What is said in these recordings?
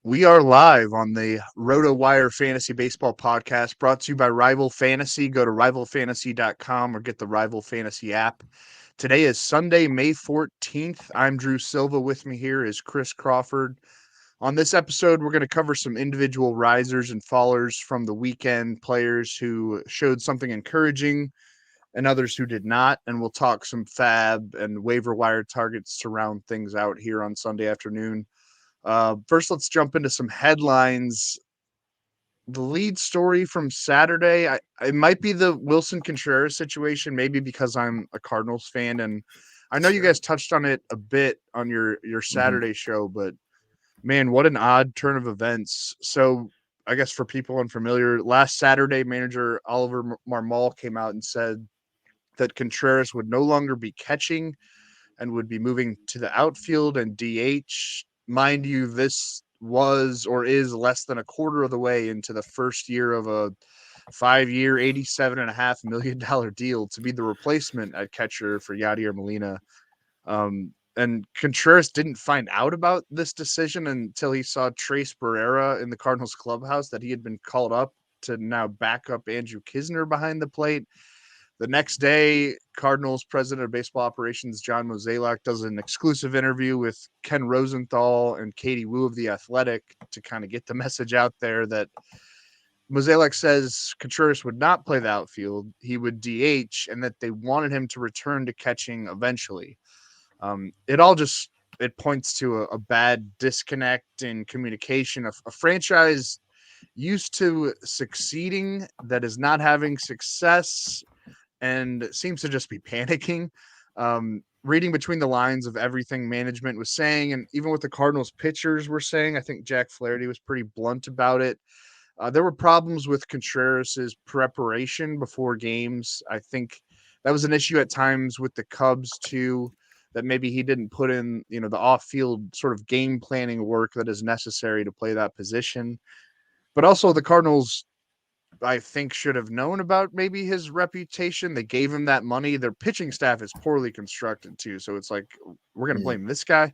We are live on the RotoWire Fantasy Baseball podcast brought to you by Rival Fantasy. Go to rivalfantasy.com or get the Rival Fantasy app. Today is Sunday, May 14th. I'm Drew Silva. With me here is Chris Crawford. On this episode, we're going to cover some individual risers and fallers from the weekend, players who showed something encouraging and others who did not. And we'll talk some FAAB and waiver wire targets to round things out here on Sunday afternoon. First, let's jump into some headlines. The lead story from Saturday, it might be the Wilson Contreras situation, maybe because I'm a Cardinals fan, and I know you guys touched on it a bit on your Saturday show, but man, what an odd turn of events. So I guess for people unfamiliar, last Saturday, manager Oliver Marmol came out and said that Contreras would no longer be catching and would be moving to the outfield and DH. Mind you, this was or is less than a quarter of the way into the first year of a 5-year, $87.5 million deal to be the replacement at catcher for Yadier Molina. And Contreras didn't find out about this decision until he saw Trace Barrera in the Cardinals clubhouse, that he had been called up to now back up Andrew Kisner behind the plate. The next day, Cardinals president of baseball operations, John Mozeliak, does an exclusive interview with Ken Rosenthal and Katie Wu of The Athletic to kind of get the message out there that Mozeliak says Contreras would not play the outfield. He would DH, and that they wanted him to return to catching eventually. It points to a bad disconnect in communication. A franchise used to succeeding that is not having success and seems to just be panicking. Reading between the lines of everything management was saying, and even what the Cardinals pitchers were saying, I think Jack Flaherty was pretty blunt about it. There were problems with Contreras' preparation before games. I think that was an issue at times with the Cubs too, that maybe he didn't put in, the off-field sort of game planning work that is necessary to play that position. But also the Cardinals, I think, should have known about maybe his reputation. They gave him that money. Their pitching staff is poorly constructed too. So it's like, we're going to blame this guy.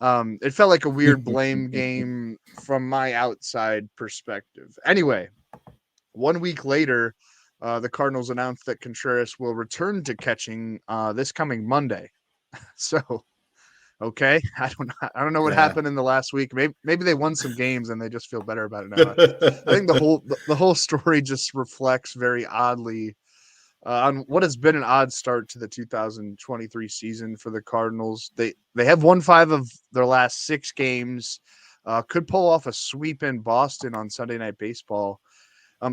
It felt like a weird blame game from my outside perspective. Anyway, 1 week later, the Cardinals announced that Contreras will return to catching this coming Monday. So, okay, I don't know what happened in the last week. Maybe they won some games and they just feel better about it now. I think the whole story just reflects very oddly on what has been an odd start to the 2023 season for the Cardinals. They have won 5 of their last 6 games. Could pull off a sweep in Boston on Sunday Night Baseball.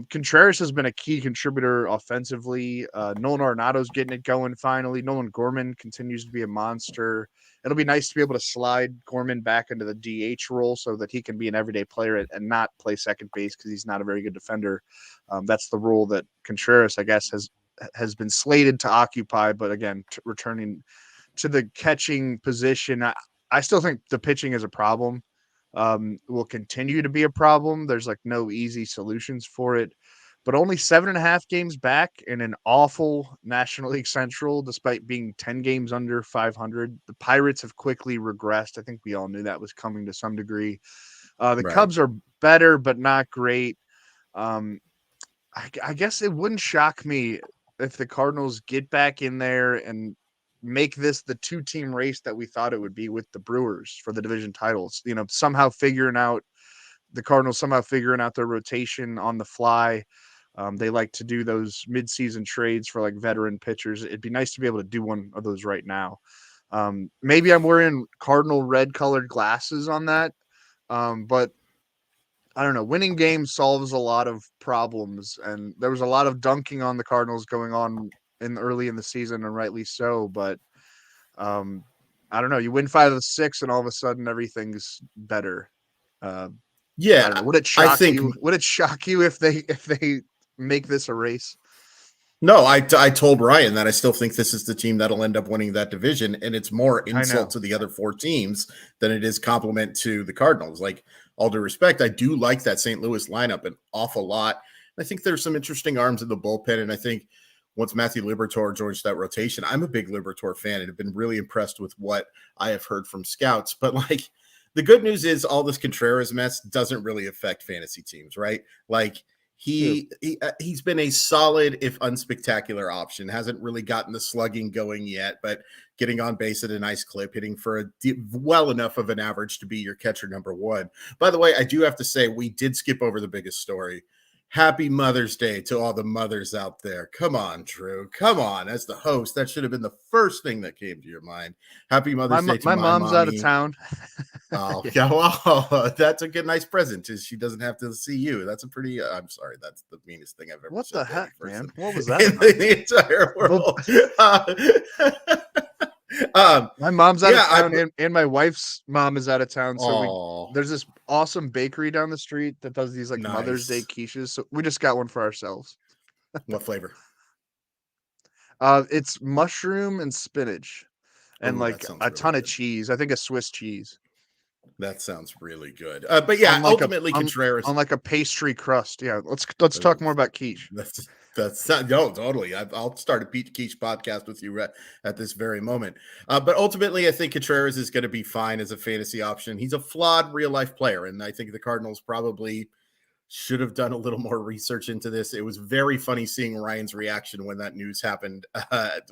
Contreras has been a key contributor offensively. Nolan Arenado's getting it going finally. Nolan Gorman continues to be a monster. It'll be nice to be able to slide Gorman back into the DH role so that he can be an everyday player and not play second base because he's not a very good defender. That's the role that Contreras, I guess, has been slated to occupy. But again, returning to the catching position, I still think the pitching is a problem. Will continue to be a problem. There's like no easy solutions for it, but only 7.5 games back in an awful National League Central, despite being 10 games under 500. The Pirates have quickly regressed. I think we all knew that was coming to some degree. The Cubs are better, but not great. I guess it wouldn't shock me if the Cardinals get back in there and make this the 2-team race that we thought it would be with the Brewers for the division titles. The Cardinals somehow figuring out their rotation on the fly. They like to do those mid-season trades for like veteran pitchers. It'd be nice to be able to do one of those right now. Maybe I'm wearing Cardinal red colored glasses on that. But I don't know. Winning games solves a lot of problems, and there was a lot of dunking on the Cardinals going on early in the season, and rightly so. But I don't know. You win 5 of the 6, and all of a sudden everything's better. I don't know. Would it shock you? Would it shock you if they make this a race? No, I told Ryan that I still think this is the team that'll end up winning that division, and it's more insult to the other 4 teams than it is compliment to the Cardinals. Like, all due respect, I do like that St. Louis lineup an awful lot. I think there's some interesting arms in the bullpen, and I think once Matthew Liberatore joins that rotation, I'm a big Liberatore fan and have been really impressed with what I have heard from scouts. But like, the good news is all this Contreras mess doesn't really affect fantasy teams, right? Like he's been a solid, if unspectacular option. Hasn't really gotten the slugging going yet, but getting on base at a nice clip, hitting for well enough of an average to be your catcher number one. By the way, I do have to say we did skip over the biggest story. Happy Mother's Day to all the mothers out there. Come on, Drew. Come on. As the host, that should have been the first thing that came to your mind. Happy Mother's Day to my mom's mommy. Out of town. Oh, yeah. Well, that's a good, nice present. Is she doesn't have to see you. That's a pretty. I'm sorry, that's the meanest thing I've ever. What said the heck, man? What was that in the entire world? My mom's out of town, and my wife's mom is out of town. So there's this awesome bakery down the street that does these like Mother's Day quiches. So we just got one for ourselves. What flavor? It's mushroom and spinach, and like a ton of cheese. I think a Swiss cheese. That sounds really good. But yeah, ultimately Contreras on like a pastry crust. Yeah, let's talk more about quiche. That's no, totally. I'll start a quiche podcast with you at this very moment. But ultimately, I think Contreras is going to be fine as a fantasy option. He's a flawed real life player, and I think the Cardinals probably should have done a little more research into this. It was very funny seeing Ryan's reaction when that news happened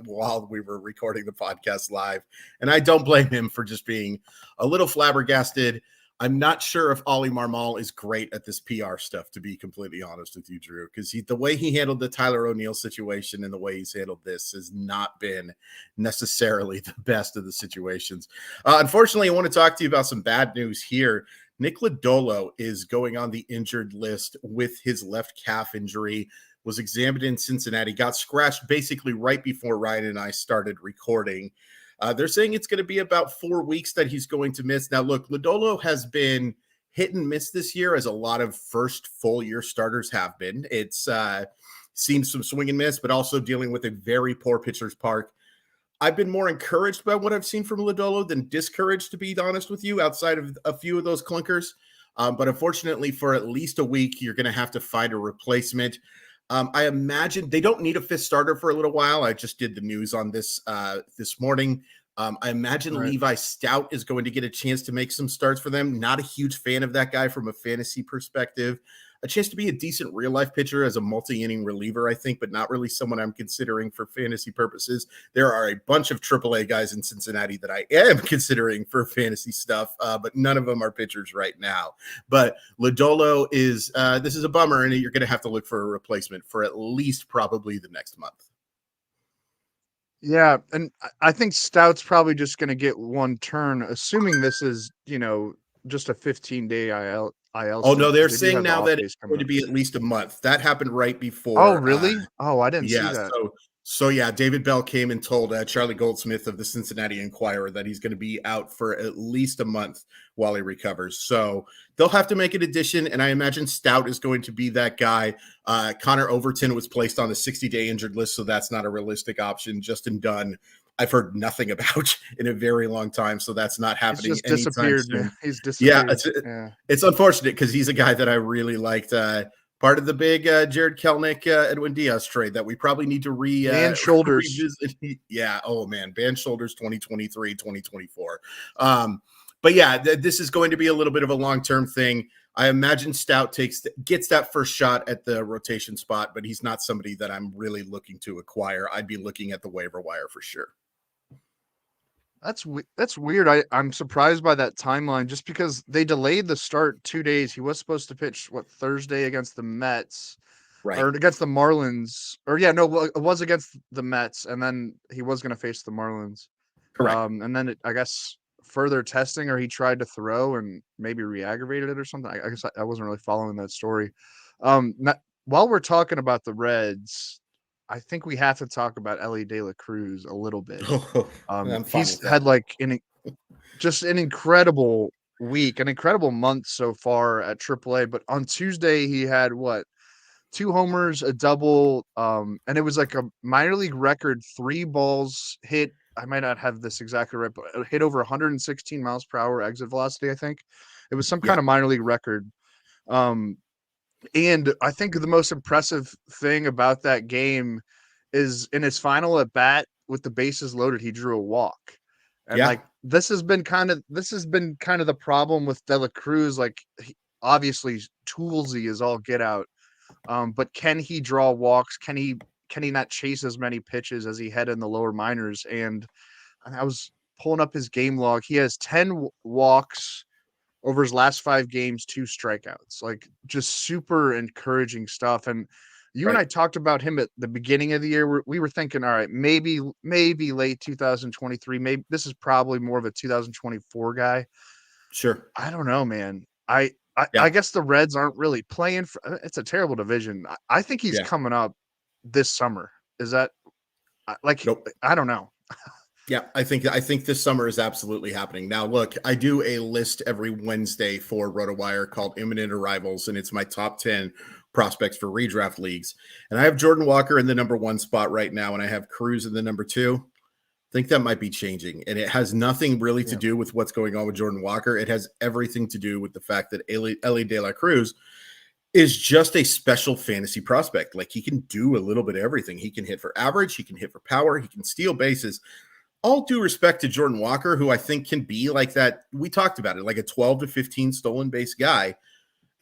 while we were recording the podcast live. And I don't blame him for just being a little flabbergasted. I'm not sure if Ollie Marmol is great at this PR stuff, to be completely honest with you, Drew, because the way he handled the Tyler O'Neill situation and the way he's handled this has not been necessarily the best of the situations. Unfortunately, I want to talk to you about some bad news here. Nick Lodolo is going on the injured list with his left calf injury, was examined in Cincinnati, got scratched basically right before Ryan and I started recording. They're saying it's going to be about 4 weeks that he's going to miss. Now, look, Lodolo has been hit and miss this year, as a lot of first full year starters have been. It's seen some swing and miss, but also dealing with a very poor pitcher's park. I've been more encouraged by what I've seen from Lodolo than discouraged, to be honest with you, outside of a few of those clunkers. But unfortunately, for at least a week, you're going to have to find a replacement. I imagine they don't need a fifth starter for a little while. I just did the news on this this morning. I imagine Levi Stout is going to get a chance to make some starts for them. Not a huge fan of that guy from a fantasy perspective. A chance to be a decent real-life pitcher as a multi-inning reliever, I think, but not really someone I'm considering for fantasy purposes. There are a bunch of AAA guys in Cincinnati that I am considering for fantasy stuff, but none of them are pitchers right now. But Lodolo is this is a bummer, and you're going to have to look for a replacement for at least probably the next month. Yeah, and I think Stout's probably just going to get one turn, assuming this is, just a 15-day IL. Oh, no, they're saying now that it's going to be at least a month. That happened right before. Oh, really? I didn't see that. So yeah, David Bell came and told Charlie Goldsmith of the Cincinnati Enquirer that he's going to be out for at least a month while he recovers. So they'll have to make an addition, and I imagine Stout is going to be that guy. Connor Overton was placed on the 60-day injured list, so that's not a realistic option. Justin Dunn, I've heard nothing about in a very long time, so that's not happening. He's just disappeared. Man. He's disappeared. Yeah, it's unfortunate because he's a guy that I really liked. Part of the big Jared Kelenic, Edwin Diaz trade that we probably need to band shoulders. Revisit. Yeah. Oh man, band shoulders 2023, 2024. But yeah, this is going to be a little bit of a long-term thing. I imagine Stout gets that first shot at the rotation spot, but he's not somebody that I'm really looking to acquire. I'd be looking at the waiver wire for sure. That's weird. I'm surprised by that timeline just because they delayed the start 2 days. He was supposed to pitch Thursday against the Mets, right? Or against the Marlins, it was against the Mets, and then he was going to face the Marlins. Correct. And then I guess further testing, or he tried to throw and maybe re-aggravated it or something. I guess I wasn't really following that story. While we're talking about the Reds, I think we have to talk about Elly De La Cruz a little bit. He's had just an incredible week, an incredible month so far at AAA. But on Tuesday, he had 2 homers, a double, and it was like a minor league record 3 balls hit. I might not have this exactly right, but it hit over 116 miles per hour exit velocity. I think it was some kind of minor league record. And I think the most impressive thing about that game is in his final at bat with the bases loaded, he drew a walk. And this has been kind of the problem with De La Cruz. Like, obviously toolsy is all get out, but can he draw walks? Can he not chase as many pitches as he had in the lower minors? And I was pulling up his game log. He has 10 walks over his last 5 games, 2 strikeouts. Like, just super encouraging stuff. And you and Right. I talked about him at the beginning of the year. We were thinking, all right, maybe late 2023. Maybe this is probably more of a 2024 guy. Sure. I don't know, man. I Yeah. guess the Reds aren't really playing for. It's a terrible division. I think he's Yeah. coming up this summer. Is that like? Nope. I don't know. Yeah, I think this summer is absolutely happening. Now, look, I do a list every Wednesday for RotoWire called Imminent Arrivals, and it's my top 10 prospects for redraft leagues. And I have Jordan Walker in the number 1 spot right now, and I have Cruz in the number 2. I think that might be changing, and it has nothing really to do with what's going on with Jordan Walker. It has everything to do with the fact that Elly De La Cruz is just a special fantasy prospect. Like, he can do a little bit of everything. He can hit for average, he can hit for power, he can steal bases. All due respect to Jordan Walker, who I think can be like that. We talked about it, like a 12 to 15 stolen base guy.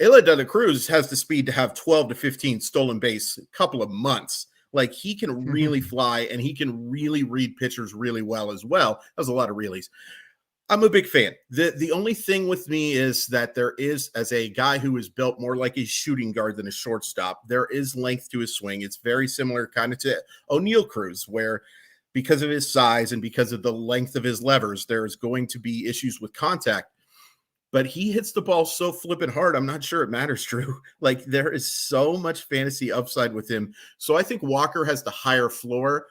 Elly De La Cruz has the speed to have 12 to 15 stolen base a couple of months. Like, he can really fly, and he can really read pitchers really well as well. That was a lot of reallys. I'm a big fan. The only thing with me is that there is, as a guy who is built more like a shooting guard than a shortstop, there is length to his swing. It's very similar kind of to O'Neal Cruz, where because of his size and because of the length of his levers, there's going to be issues with contact. But he hits the ball so flipping hard, I'm not sure it matters, Drew. Like, there is so much fantasy upside with him. So I think Walker has the higher floor.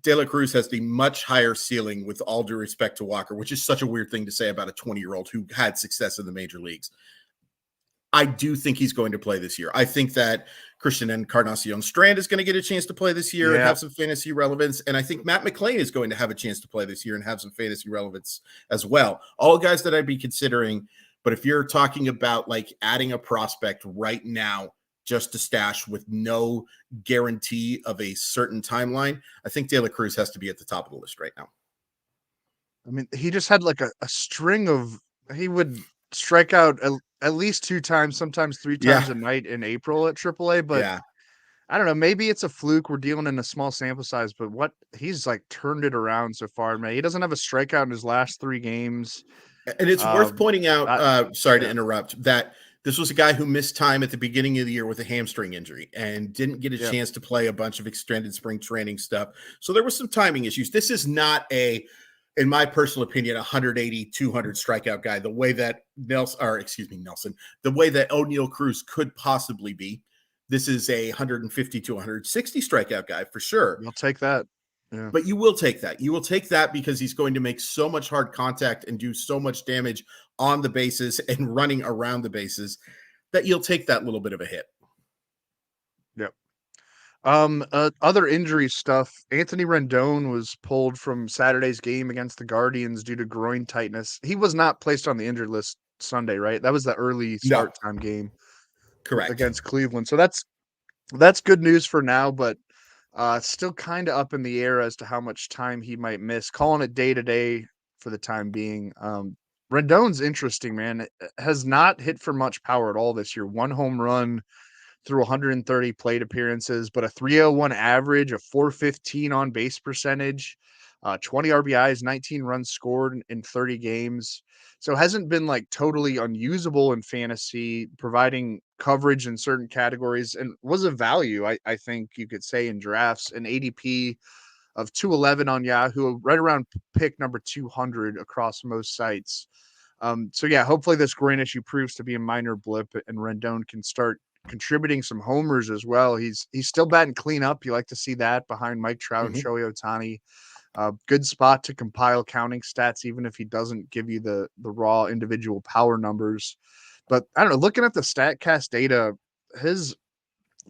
De La Cruz has the much higher ceiling, with all due respect to Walker, which is such a weird thing to say about a 20-year-old who had success in the major leagues. I do think he's going to play this year. I think that Christian Encarnacion Strand is going to get a chance to play this year and have some fantasy relevance. And I think Matt McClain is going to have a chance to play this year and have some fantasy relevance as well. All guys that I'd be considering. But if you're talking about like adding a prospect right now just to stash with no guarantee of a certain timeline, I think De La Cruz has to be at the top of the list right now. I mean, he just had like a string of, he would strike out at least 2 times, sometimes 3 times a night in April at AAA. But I don't know, maybe it's a fluke. We're dealing in a small sample size, but what he's like turned it around so far, man. He doesn't have a strikeout in his last 3 games. And it's worth pointing out, sorry to interrupt, that this was a guy who missed time at the beginning of the year with a hamstring injury and didn't get a chance to play a bunch of extended spring training stuff. So there was some timing issues. This is not in my personal opinion, 180, 200 strikeout guy, the way that Nelson, the way that O'Neal Cruz could possibly be. This is a 150 to 160 strikeout guy for sure. You'll take that. Yeah. But you will take that. You will take that because he's going to make so much hard contact and do so much damage on the bases and running around the bases that you'll take that little bit of a hit. Yep. Other injury stuff. Anthony Rendon was pulled from Saturday's game against the Guardians due to groin tightness. He was not placed on the injured list Sunday, right? That was the early start time game. Correct. Against Cleveland. So that's good news for now, but still kind of up in the air as to how much time he might miss. Calling it day to day for the time being. Rendon's interesting, man. It has not hit for much power at all this year. 1 home run through 130 plate appearances, but a 301 average, a 415 on base percentage, 20 RBIs, 19 runs scored in 30 games. So hasn't been like totally unusable in fantasy, providing coverage in certain categories, and was a value, I think you could say, in drafts. An ADP of 211 on Yahoo, right around pick number 200 across most sites. So yeah, hopefully this groin issue proves to be a minor blip and Rendon can start contributing some homers as well. He's still batting clean up. You like to see that behind Mike Trout and Shohei Ohtani. Good spot to compile counting stats, even if he doesn't give you the raw individual power numbers. But I don't know, looking at the StatCast data, his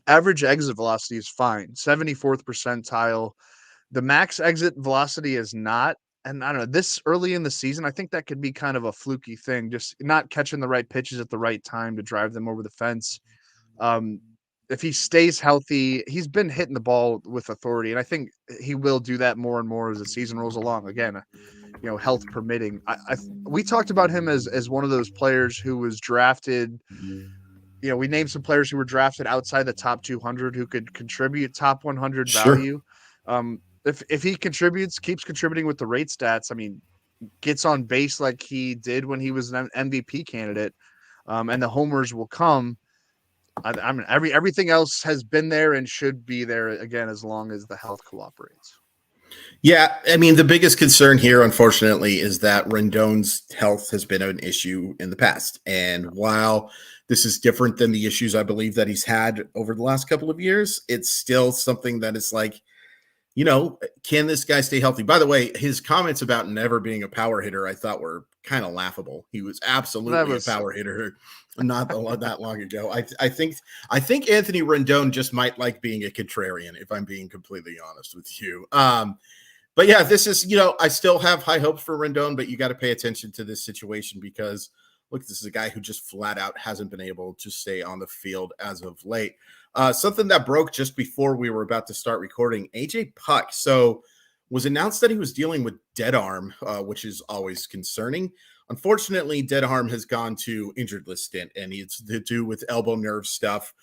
average exit velocity is fine, 74th percentile. The max exit velocity is not. And I don't know, this early in the season, I think that could be kind of a fluky thing, just not catching the right pitches at the right time to drive them over the fence. if he stays healthy, he's been hitting the ball with authority, and I think he will do that more and more as the season rolls along. Again, health permitting. We talked about him as one of those players who was drafted. We named some players who were drafted outside the top 200 who could contribute top 100 Sure. value. If he keeps contributing with the rate stats, I mean, gets on base like he did when he was an MVP candidate, and the homers will come. I mean, everything else has been there and should be there again as long as the health cooperates. Yeah, I mean, the biggest concern here, unfortunately, is that Rendon's health has been an issue in the past. And while this is different than the issues I believe that he's had over the last couple of years, it's still something that is like, can this guy stay healthy? By the way, his comments about never being a power hitter, I thought were kind of laughable. He was absolutely a power hitter not that long ago. I think Anthony Rendon just might like being a contrarian, if I'm being completely honest with you. But yeah, this is, I still have high hopes for Rendon, but you got to pay attention to this situation because, look, this is a guy who just flat out hasn't been able to stay on the field as of late. Something that broke just before we were about to start recording, AJ Puck. So was announced that he was dealing with dead arm, which is always concerning. Unfortunately, dead arm has gone to injured list stint, and it's to do with elbow nerve stuff.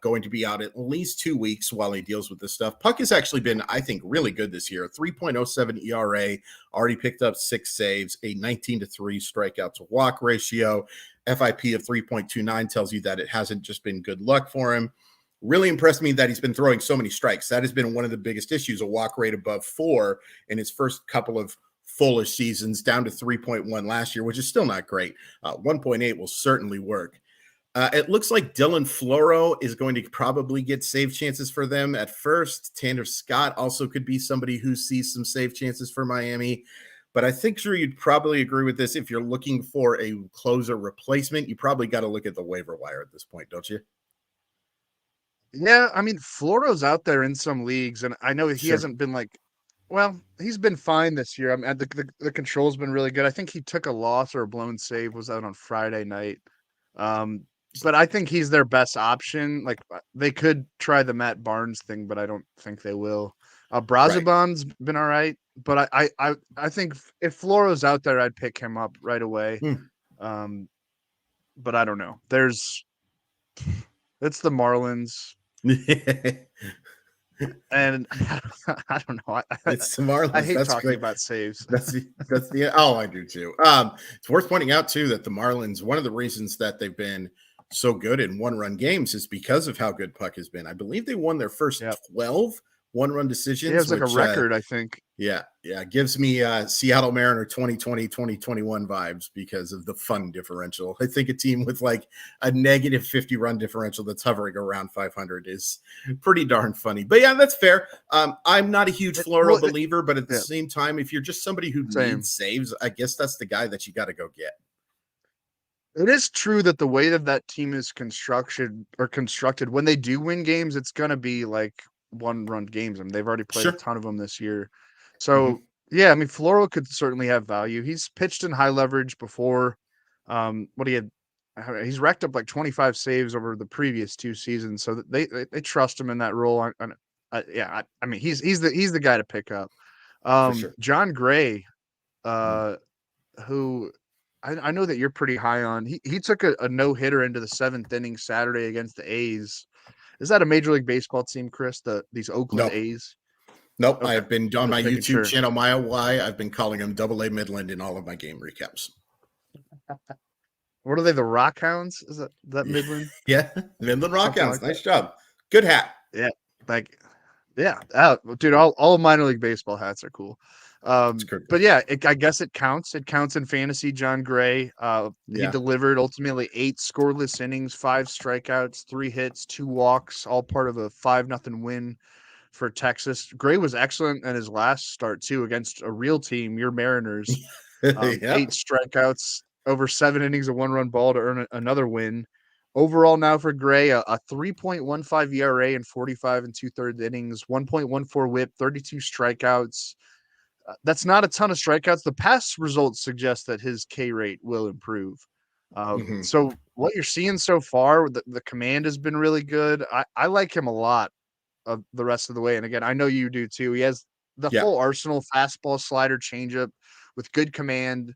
Going to be out at least 2 weeks while he deals with this stuff. Puck has actually been, I think, really good this year. 3.07 ERA, already picked up 6 saves, a 19-3 strikeout to walk ratio. FIP of 3.29 tells you that it hasn't just been good luck for him. Really impressed me that he's been throwing so many strikes. That has been one of the biggest issues, a walk rate above 4 in his first couple of fullish seasons, down to 3.1 last year, which is still not great. 1.8 will certainly work. It looks like Dylan Floro is going to probably get save chances for them at first. Tanner Scott also could be somebody who sees some save chances for Miami. But I think, Drew, you'd probably agree with this. If you're looking for a closer replacement, you probably got to look at the waiver wire at this point, don't you? Yeah, I mean, Floro's out there in some leagues, and I know he hasn't been he's been fine this year. I mean, the control's been really good. I think he took a loss or a blown save, was out on Friday night. But I think he's their best option. Like, they could try the Matt Barnes thing, but I don't think they will. Braziban's been all right, but I think if Floro's out there, I'd pick him up right away. But I don't know. It's the Marlins. And I don't know. It's the Marlins. I hate talking about saves. That's the I do too. It's worth pointing out too that the Marlins, one of the reasons that they've been so good in one-run games is because of how good Puck has been. I believe they won their first 12 one-run decisions. Yeah, it's like a record, I think. Yeah. Gives me Seattle Mariner 2020, 2021 vibes because of the fun differential. I think a team with like a negative 50-run differential that's hovering around 500 is pretty darn funny. But yeah, that's fair. I'm not a huge Floro believer, but at the same time, if you're just somebody who needs saves, I guess that's the guy that you got to go get. It is true that the way that team is constructed, when they do win games, it's going to be like one-run games. I mean, they've already played a ton of them this year. So, yeah, I mean, Floro could certainly have value. He's pitched in high leverage before. He's racked up like 25 saves over the previous 2 seasons. So they trust him in that role. I mean, he's the guy to pick up. Sure. John Gray, who I know that you're pretty high on. He took a no-hitter into the 7th inning Saturday against the A's. Is that a Major League Baseball team, Chris? These Oakland A's? Nope. Okay. I've been on my YouTube channel, Mile Y. I've been calling them AA Midland in all of my game recaps. What are they? The Rockhounds? Is that Midland? Yeah, Midland Rockhounds. Nice job. Good hat. Yeah, dude. All minor league baseball hats are cool. But yeah, I guess it counts. It counts in fantasy. John Gray, he delivered ultimately 8 scoreless innings, 5 strikeouts, 3 hits, 2 walks, all part of a 5-0 win for Texas. Gray was excellent in his last start too against a real team, your Mariners. 8 strikeouts, over 7 innings, a 1-run ball to earn another win. Overall now for Gray, a 3.15 ERA in 45 2/3 innings, 1.14 WHIP, 32 strikeouts. That's not a ton of strikeouts. The past results suggest that his K rate will improve. So what you're seeing so far, the command has been really good. I like him a lot of the rest of the way. And again, I know you do too. He has the Yeah. full arsenal: fastball, slider, changeup with good command.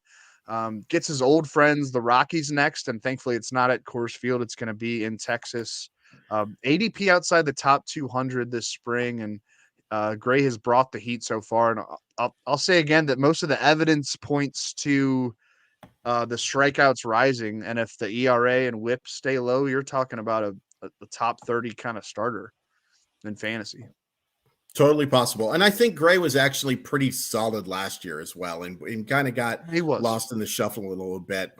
Gets his old friends, the Rockies, next, and thankfully it's not at Coors Field. It's going to be in Texas. ADP outside the top 200 this spring, and Gray has brought the heat so far. And I'll say again that most of the evidence points to the strikeouts rising, and if the ERA and WHIP stay low, you're talking about a top 30 kind of starter in fantasy. Totally possible. And I think Gray was actually pretty solid last year as well, and kind of got lost in the shuffle a little bit.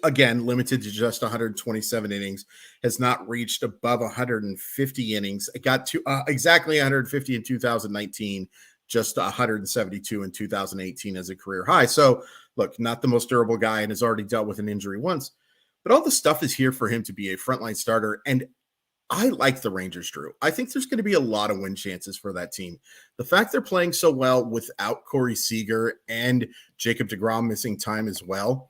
Again, limited to just 127 innings, has not reached above 150 innings. It got to exactly 150 in 2019, just 172 in 2018 as a career high. So look, not the most durable guy, and has already dealt with an injury once, but all the stuff is here for him to be a frontline starter. And I like the Rangers, Drew. I think there's going to be a lot of win chances for that team. The fact they're playing so well without Corey Seager and Jacob deGrom missing time as well.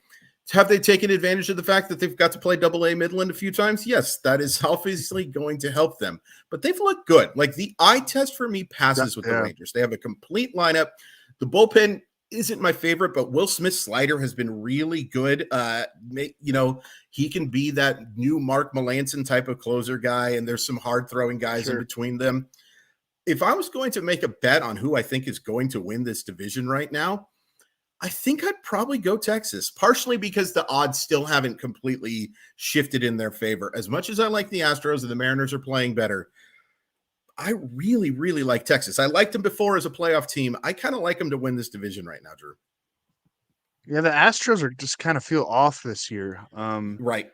Have they taken advantage of the fact that they've got to play Double-A Midland a few times? Yes, that is obviously going to help them. But they've looked good. Like, the eye test for me passes with the Rangers. They have a complete lineup. The bullpen isn't my favorite, but Will Smith's slider has been really good. He can be that new Mark Melancon type of closer guy, and there's some hard throwing guys in between them. If I was going to make a bet on who I think is going to win this division right now, I think I'd probably go Texas, partially because the odds still haven't completely shifted in their favor. As much as I like the Astros and the Mariners are playing better, I really, really like Texas. I liked them before as a playoff team. I kind of like them to win this division right now, Drew. Yeah, the Astros are just kind of feel off this year. Right.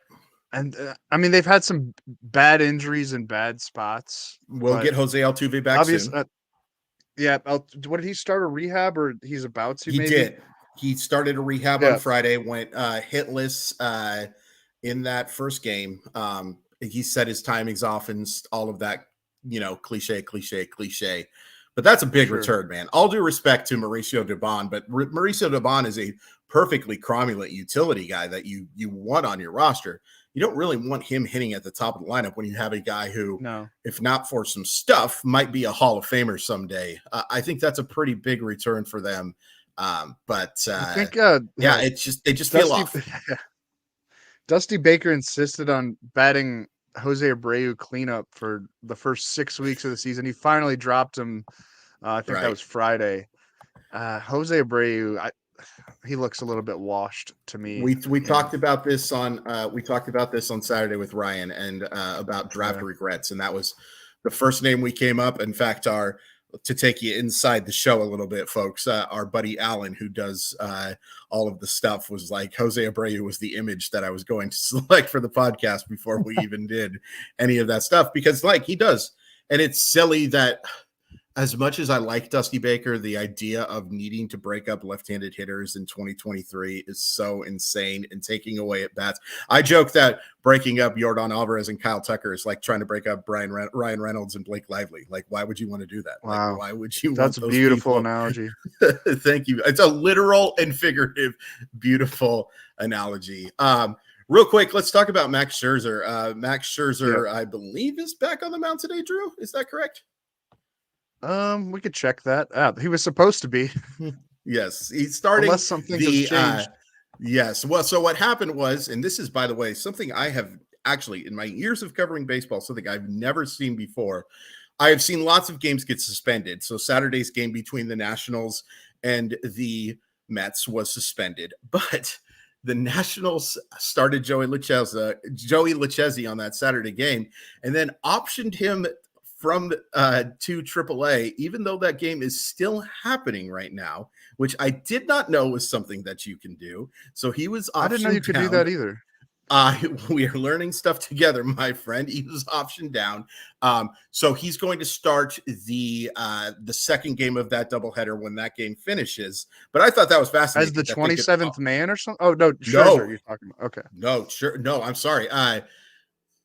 And I mean, they've had some bad injuries and bad spots. We'll get Jose Altuve back soon. What did he start, a rehab, or he's about to? He maybe? did. He started a rehab on Friday, went hitless in that first game. He said his timing's off and all of that, cliche. But that's a big return, man. All due respect to Mauricio Dubon, but Mauricio Dubon is a perfectly cromulent utility guy that you want on your roster. You don't really want him hitting at the top of the lineup when you have a guy who, if not for some stuff, might be a Hall of Famer someday. I think that's a pretty big return for them. But I think, they just feel off. Dusty Baker insisted on batting Jose Abreu cleanup for the first 6 weeks of the season. He finally dropped him. I think that was Friday. Jose Abreu, he looks a little bit washed to me. We talked about this on Saturday with Ryan and about draft regrets, and that was the first name we came up. In fact, to take you inside the show a little bit, folks, our buddy Alan, who does all of the stuff, was like, Jose Abreu was the image that I was going to select for the podcast before we even did any of that stuff, because he does. And it's silly that as much as I like Dusty Baker, the idea of needing to break up left-handed hitters in 2023 is so insane and taking away at bats. I joke that breaking up Yordan Alvarez and Kyle Tucker is like trying to break up Ryan Reynolds and Blake Lively. Like, why would you want to do that? Wow. Like, why would you? That's want a beautiful people? Analogy. Thank you. It's a literal and figurative, beautiful analogy. Real quick, let's talk about Max Scherzer. Max Scherzer, I believe, is back on the mound today, Drew. Is that correct? We could check that. He was supposed to be. Yes, he's starting. Unless something has changed. Yes. Well, so what happened was, and this is, by the way, something I have actually, in my years of covering baseball, something I've never seen before. I have seen lots of games get suspended. So Saturday's game between the Nationals and the Mets was suspended, but the Nationals started Joey Lucchesi on that Saturday game, and then optioned him from to AAA, even though that game is still happening right now, which I did not know was something that you can do. So he was optioned. I didn't know you could do that either. We are learning stuff together, my friend. He was optioned down. So he's going to start the second game of that doubleheader when that game finishes. But I thought that was fascinating. As the 27th man or something? Oh, no, Scherzer you're talking about. Okay. No, I'm sorry.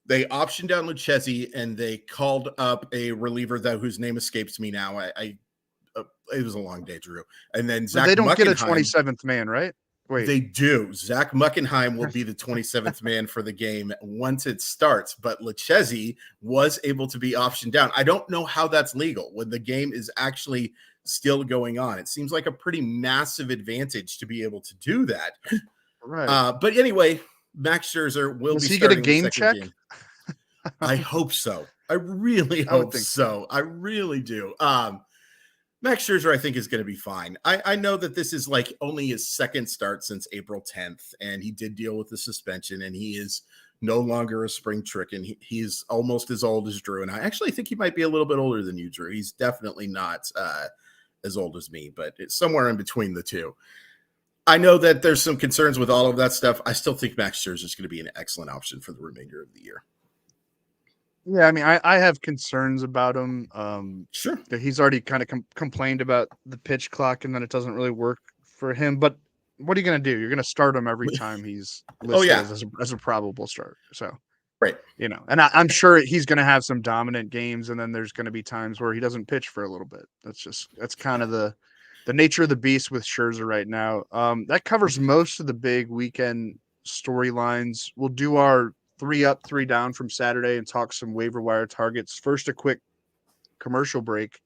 They optioned down Lucchesi, and they called up a reliever whose name escapes me now. It was a long day, Drew. And then Zach they don't Muckenheim, get a 27th man, right? Wait. They do. Zach Muckenheim will be the 27th man for the game once it starts, but Lucchesi was able to be optioned down. I don't know how that's legal when the game is actually still going on. It seems like a pretty massive advantage to be able to do that. Right. But anyway, Max Scherzer will Does be he get a starting game the second check? game. I hope so. I really hope so. I really do. Max Scherzer, I think, is going to be fine. I know that this is like only his second start since April 10th, and he did deal with the suspension, and he is no longer a spring trick, and he's almost as old as Drew. And I actually think he might be a little bit older than you, Drew. He's definitely not as old as me, but it's somewhere in between the two. I know that there's some concerns with all of that stuff. I still think Max Scherzer is going to be an excellent option for the remainder of the year. Yeah, I mean, I have concerns about him. Sure. He's already kind of complained about the pitch clock and then it doesn't really work for him. But what are you going to do? You're going to start him every time he's listed as a probable start. So, right. You know, and I'm sure he's going to have some dominant games, and then there's going to be times where he doesn't pitch for a little bit. That's kind of the nature of the beast with Scherzer right now. That covers most of the big weekend storylines. We'll do our 3 up, 3 down from Saturday and talk some waiver wire targets. First, a quick commercial break.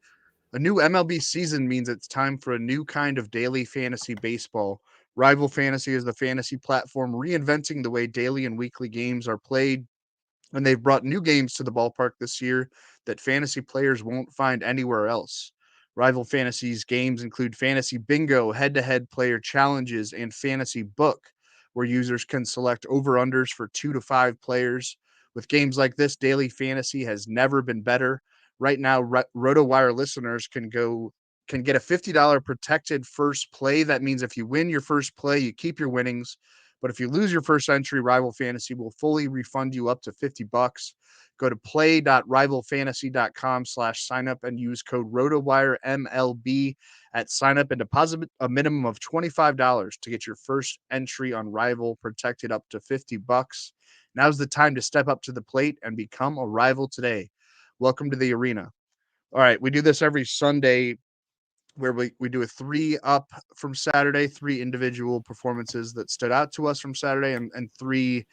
A new MLB season means it's time for a new kind of daily fantasy baseball. Rival Fantasy is the fantasy platform reinventing the way daily and weekly games are played, and they've brought new games to the ballpark this year that fantasy players won't find anywhere else. Rival Fantasy's games include Fantasy Bingo, head-to-head player challenges, and Fantasy Book, where users can select over-unders for 2 to 5 players. With games like this, daily fantasy has never been better. Right now, RotoWire listeners can get a $50 protected first play. That means if you win your first play, you keep your winnings. But if you lose your first entry, Rival Fantasy will fully refund you up to $50. Go to play.rivalfantasy.com/sign up and use code RotoWireMLB at sign up and deposit a minimum of $25 to get your first entry on Rival protected up to $50. Now's the time to step up to the plate and become a Rival today. Welcome to the arena. All right, we do this every Sunday where we do a 3 up from Saturday, 3 individual performances that stood out to us from Saturday, and 3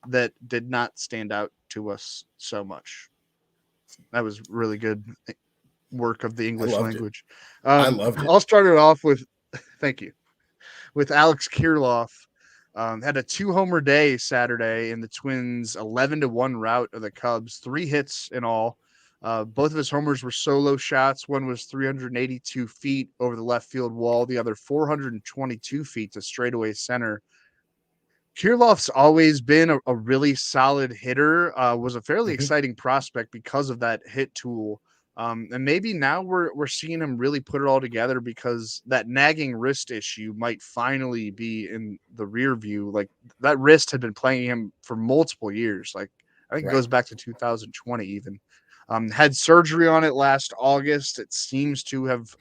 that did not stand out to us so much. That was really good work of the English language. I loved it. I'll start it off with, thank you, with Alex Kirilloff. Had a 2-homer day Saturday in the Twins' 11-1 rout of the Cubs, 3 hits in all. Both of his homers were solo shots. One was 382 feet over the left field wall, the other 422 feet to straightaway center. Kirilloff's always been a really solid hitter, was a fairly exciting prospect because of that hit tool. And maybe now we're seeing him really put it all together because that nagging wrist issue might finally be in the rear view. Like that wrist had been playing him for multiple years. Like I think it goes back to 2020 even. Had surgery on it last August. It seems to have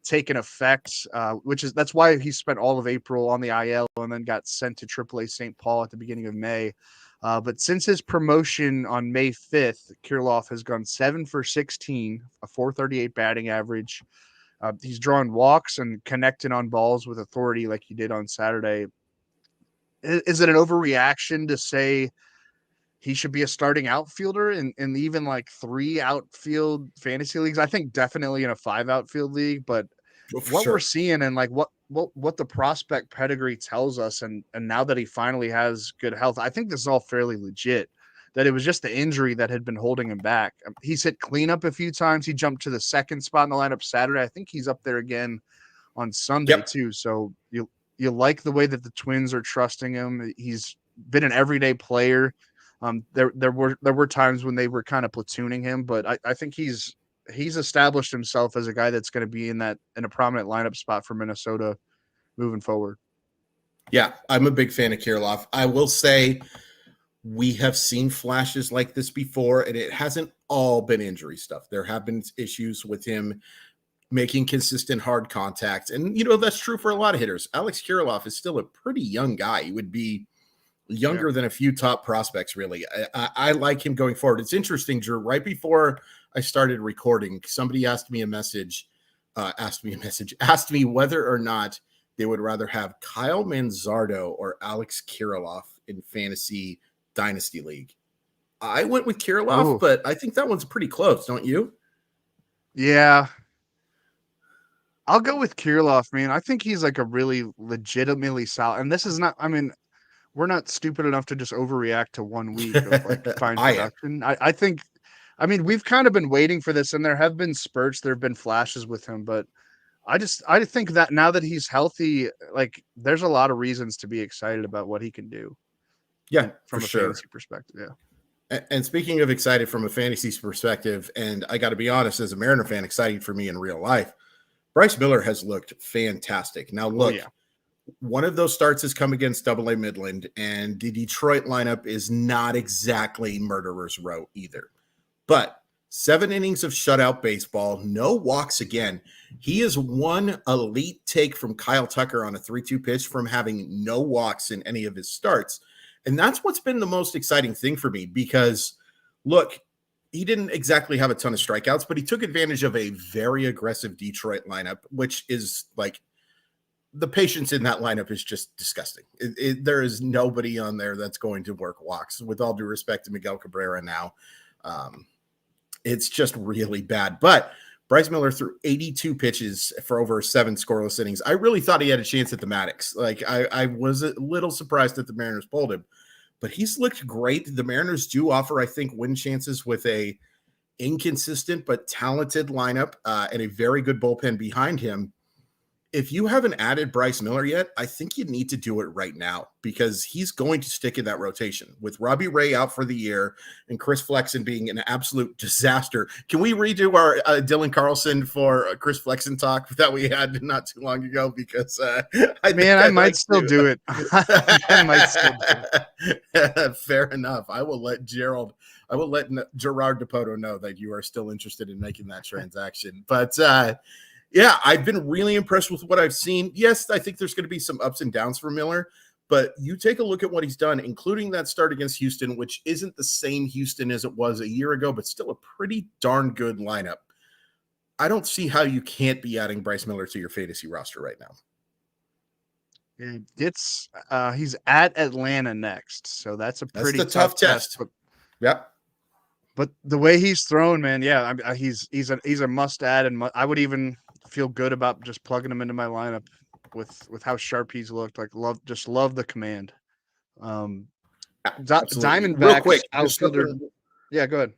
taken effect, that's why he spent all of April on the IL and then got sent to AAA St. Paul at the beginning of May. But since his promotion on May 5th, Kirilloff has gone 7 for 16, a 438 batting average. He's drawn walks and connecting on balls with authority like he did on Saturday. Is it an overreaction to say he should be a starting outfielder in even like 3 outfield fantasy leagues? I think definitely in a 5 outfield league, but we're seeing and like what the prospect pedigree tells us, and now that he finally has good health, I think this is all fairly legit. That it was just the injury that had been holding him back. He's hit cleanup a few times. He jumped to the 2nd spot in the lineup Saturday. I think he's up there again on Sunday too. So you like the way that the Twins are trusting him. He's been an everyday player. There were times when they were kind of platooning him, but I think he's established himself as a guy that's going to be in a prominent lineup spot for Minnesota moving forward. Yeah, I'm a big fan of Kirilloff. I will say we have seen flashes like this before, and it hasn't all been injury stuff. There have been issues with him making consistent hard contact, and that's true for a lot of hitters. Alex Kirilloff is still a pretty young guy. He would be younger than a few top prospects, really. I like him going forward. It's interesting, Drew. Right before I started recording, somebody asked me whether or not they would rather have Kyle Manzardo or Alex Kirilloff in fantasy dynasty league. I went with Kirilloff, but I think that one's pretty close, don't you? Yeah. I'll go with Kirilloff, man. I think he's like a really legitimately solid. And this is not, I mean, we're not stupid enough to just overreact to 1 week of like fine production. I think, I mean, we've kind of been waiting for this, and there have been spurts, there have been flashes with him, but I think that now that he's healthy, like there's a lot of reasons to be excited about what he can do. Yeah, from a fantasy perspective. Yeah. And speaking of excited from a fantasy perspective, and I got to be honest, as a Mariner fan, exciting for me in real life, Bryce Miller has looked fantastic. Now, look, one of those starts has come against AA Midland, and the Detroit lineup is not exactly murderer's row either. But 7 innings of shutout baseball, no walks again. He is one elite take from Kyle Tucker on a 3-2 pitch from having no walks in any of his starts. And that's what's been the most exciting thing for me because, look, he didn't exactly have a ton of strikeouts, but he took advantage of a very aggressive Detroit lineup, which is like the patience in that lineup is just disgusting. There is nobody on there that's going to work walks. With all due respect to Miguel Cabrera now, it's just really bad. But Bryce Miller threw 82 pitches for over 7 scoreless innings. I really thought he had a chance at the Maddox. Like I was a little surprised that the Mariners pulled him, but he's looked great. The Mariners do offer, I think, win chances with a inconsistent but talented lineup and a very good bullpen behind him. If you haven't added Bryce Miller yet, I think you need to do it right now because he's going to stick in that rotation with Robbie Ray out for the year and Chris Flexen being an absolute disaster. Can we redo our Dylan Carlson for Chris Flexen talk that we had not too long ago? Because I might still do it. I might still do it. Fair enough. I will let Gerard DePoto know that you are still interested in making that transaction. But yeah, I've been really impressed with what I've seen. Yes, I think there's going to be some ups and downs for Miller, but you take a look at what he's done, including that start against Houston, which isn't the same Houston as it was a year ago, but still a pretty darn good lineup. I don't see how you can't be adding Bryce Miller to your fantasy roster right now. It's he's at Atlanta next, so that's a pretty tough test. Yep. But the way he's thrown, man, yeah, he's a must add, and I would even feel good about just plugging him into my lineup with how sharp he's looked. Like love the command. Diamondbacks real quick outfielder. Yeah, go ahead.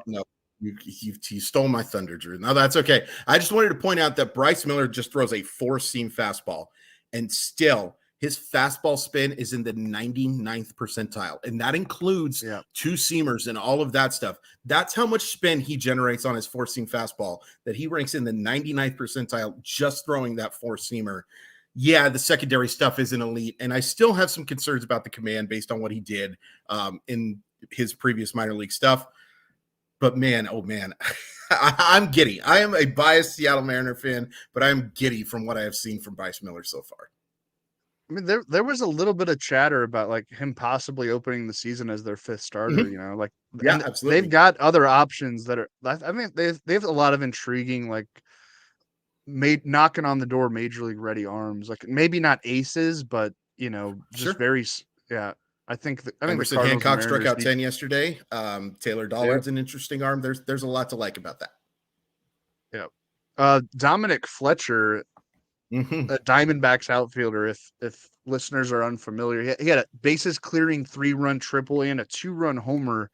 No, you stole my thunder, Drew. No, that's okay. I just wanted to point out that Bryce Miller just throws a 4-seam fastball, and still his fastball spin is in the 99th percentile, and that includes 2-seamers and all of that stuff. That's how much spin he generates on his 4-seam fastball, that he ranks in the 99th percentile just throwing that 4-seamer. Yeah, the secondary stuff isn't elite, and I still have some concerns about the command based on what he did in his previous minor league stuff. But man, oh man, I'm giddy. I am a biased Seattle Mariner fan, but I'm giddy from what I have seen from Bryce Miller so far. I mean, there was a little bit of chatter about like him possibly opening the season as their 5th starter. Mm-hmm. You know, like absolutely. They've got other options that are. I mean, they have a lot of intriguing like knocking on the door major league ready arms. Like maybe not aces, but just very. Yeah, I think Emerson Hancock struck out 10 yesterday. Taylor Dollard's an interesting arm. There's a lot to like about that. Yeah, Dominic Fletcher. A Diamondbacks outfielder, if listeners are unfamiliar, he had a bases clearing 3-run triple and a 2-run homer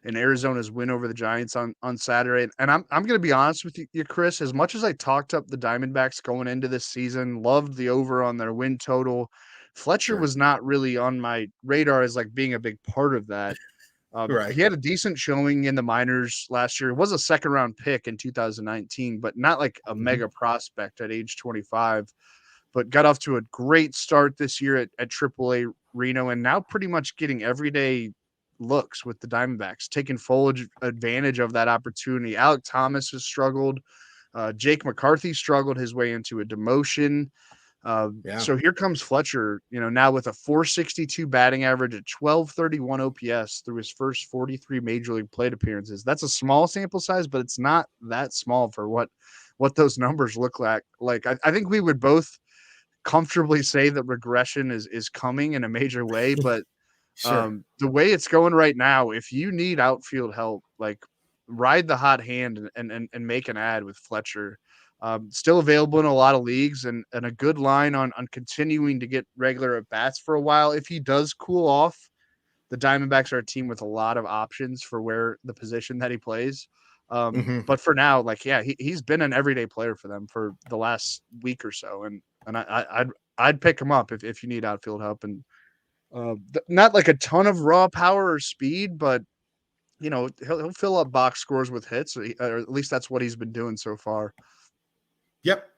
in Arizona's win over the Giants on Saturday. And I'm going to be honest with you, Chris, as much as I talked up the Diamondbacks going into this season, loved the over on their win total, Fletcher was not really on my radar as like being a big part of that. He had a decent showing in the minors last year. It was a 2nd-round pick in 2019, but not like a mega prospect at age 25, but got off to a great start this year at AAA Reno, and now pretty much getting everyday looks with the Diamondbacks, taking full advantage of that opportunity. Alek Thomas has struggled. Jake McCarthy struggled his way into a demotion. So here comes Fletcher, now with a 462 batting average at 1231 OPS through his first 43 major league plate appearances. That's a small sample size, but it's not that small for what those numbers look like. I think we would both comfortably say that regression is coming in a major way, but Sure. the way it's going right now, if you need outfield help, like ride the hot hand and make an ad with Fletcher. Still available in a lot of leagues and a good line on continuing to get regular at bats for a while. If he does cool off, the Diamondbacks are a team with a lot of options for where the position that he plays. Mhm. But for now, like, yeah, he's been an everyday player for them for the last week or so. And I'd pick him up if you need outfield help. And not like a ton of raw power or speed, but he'll fill up box scores with hits, or at least that's what he's been doing so far. Yep.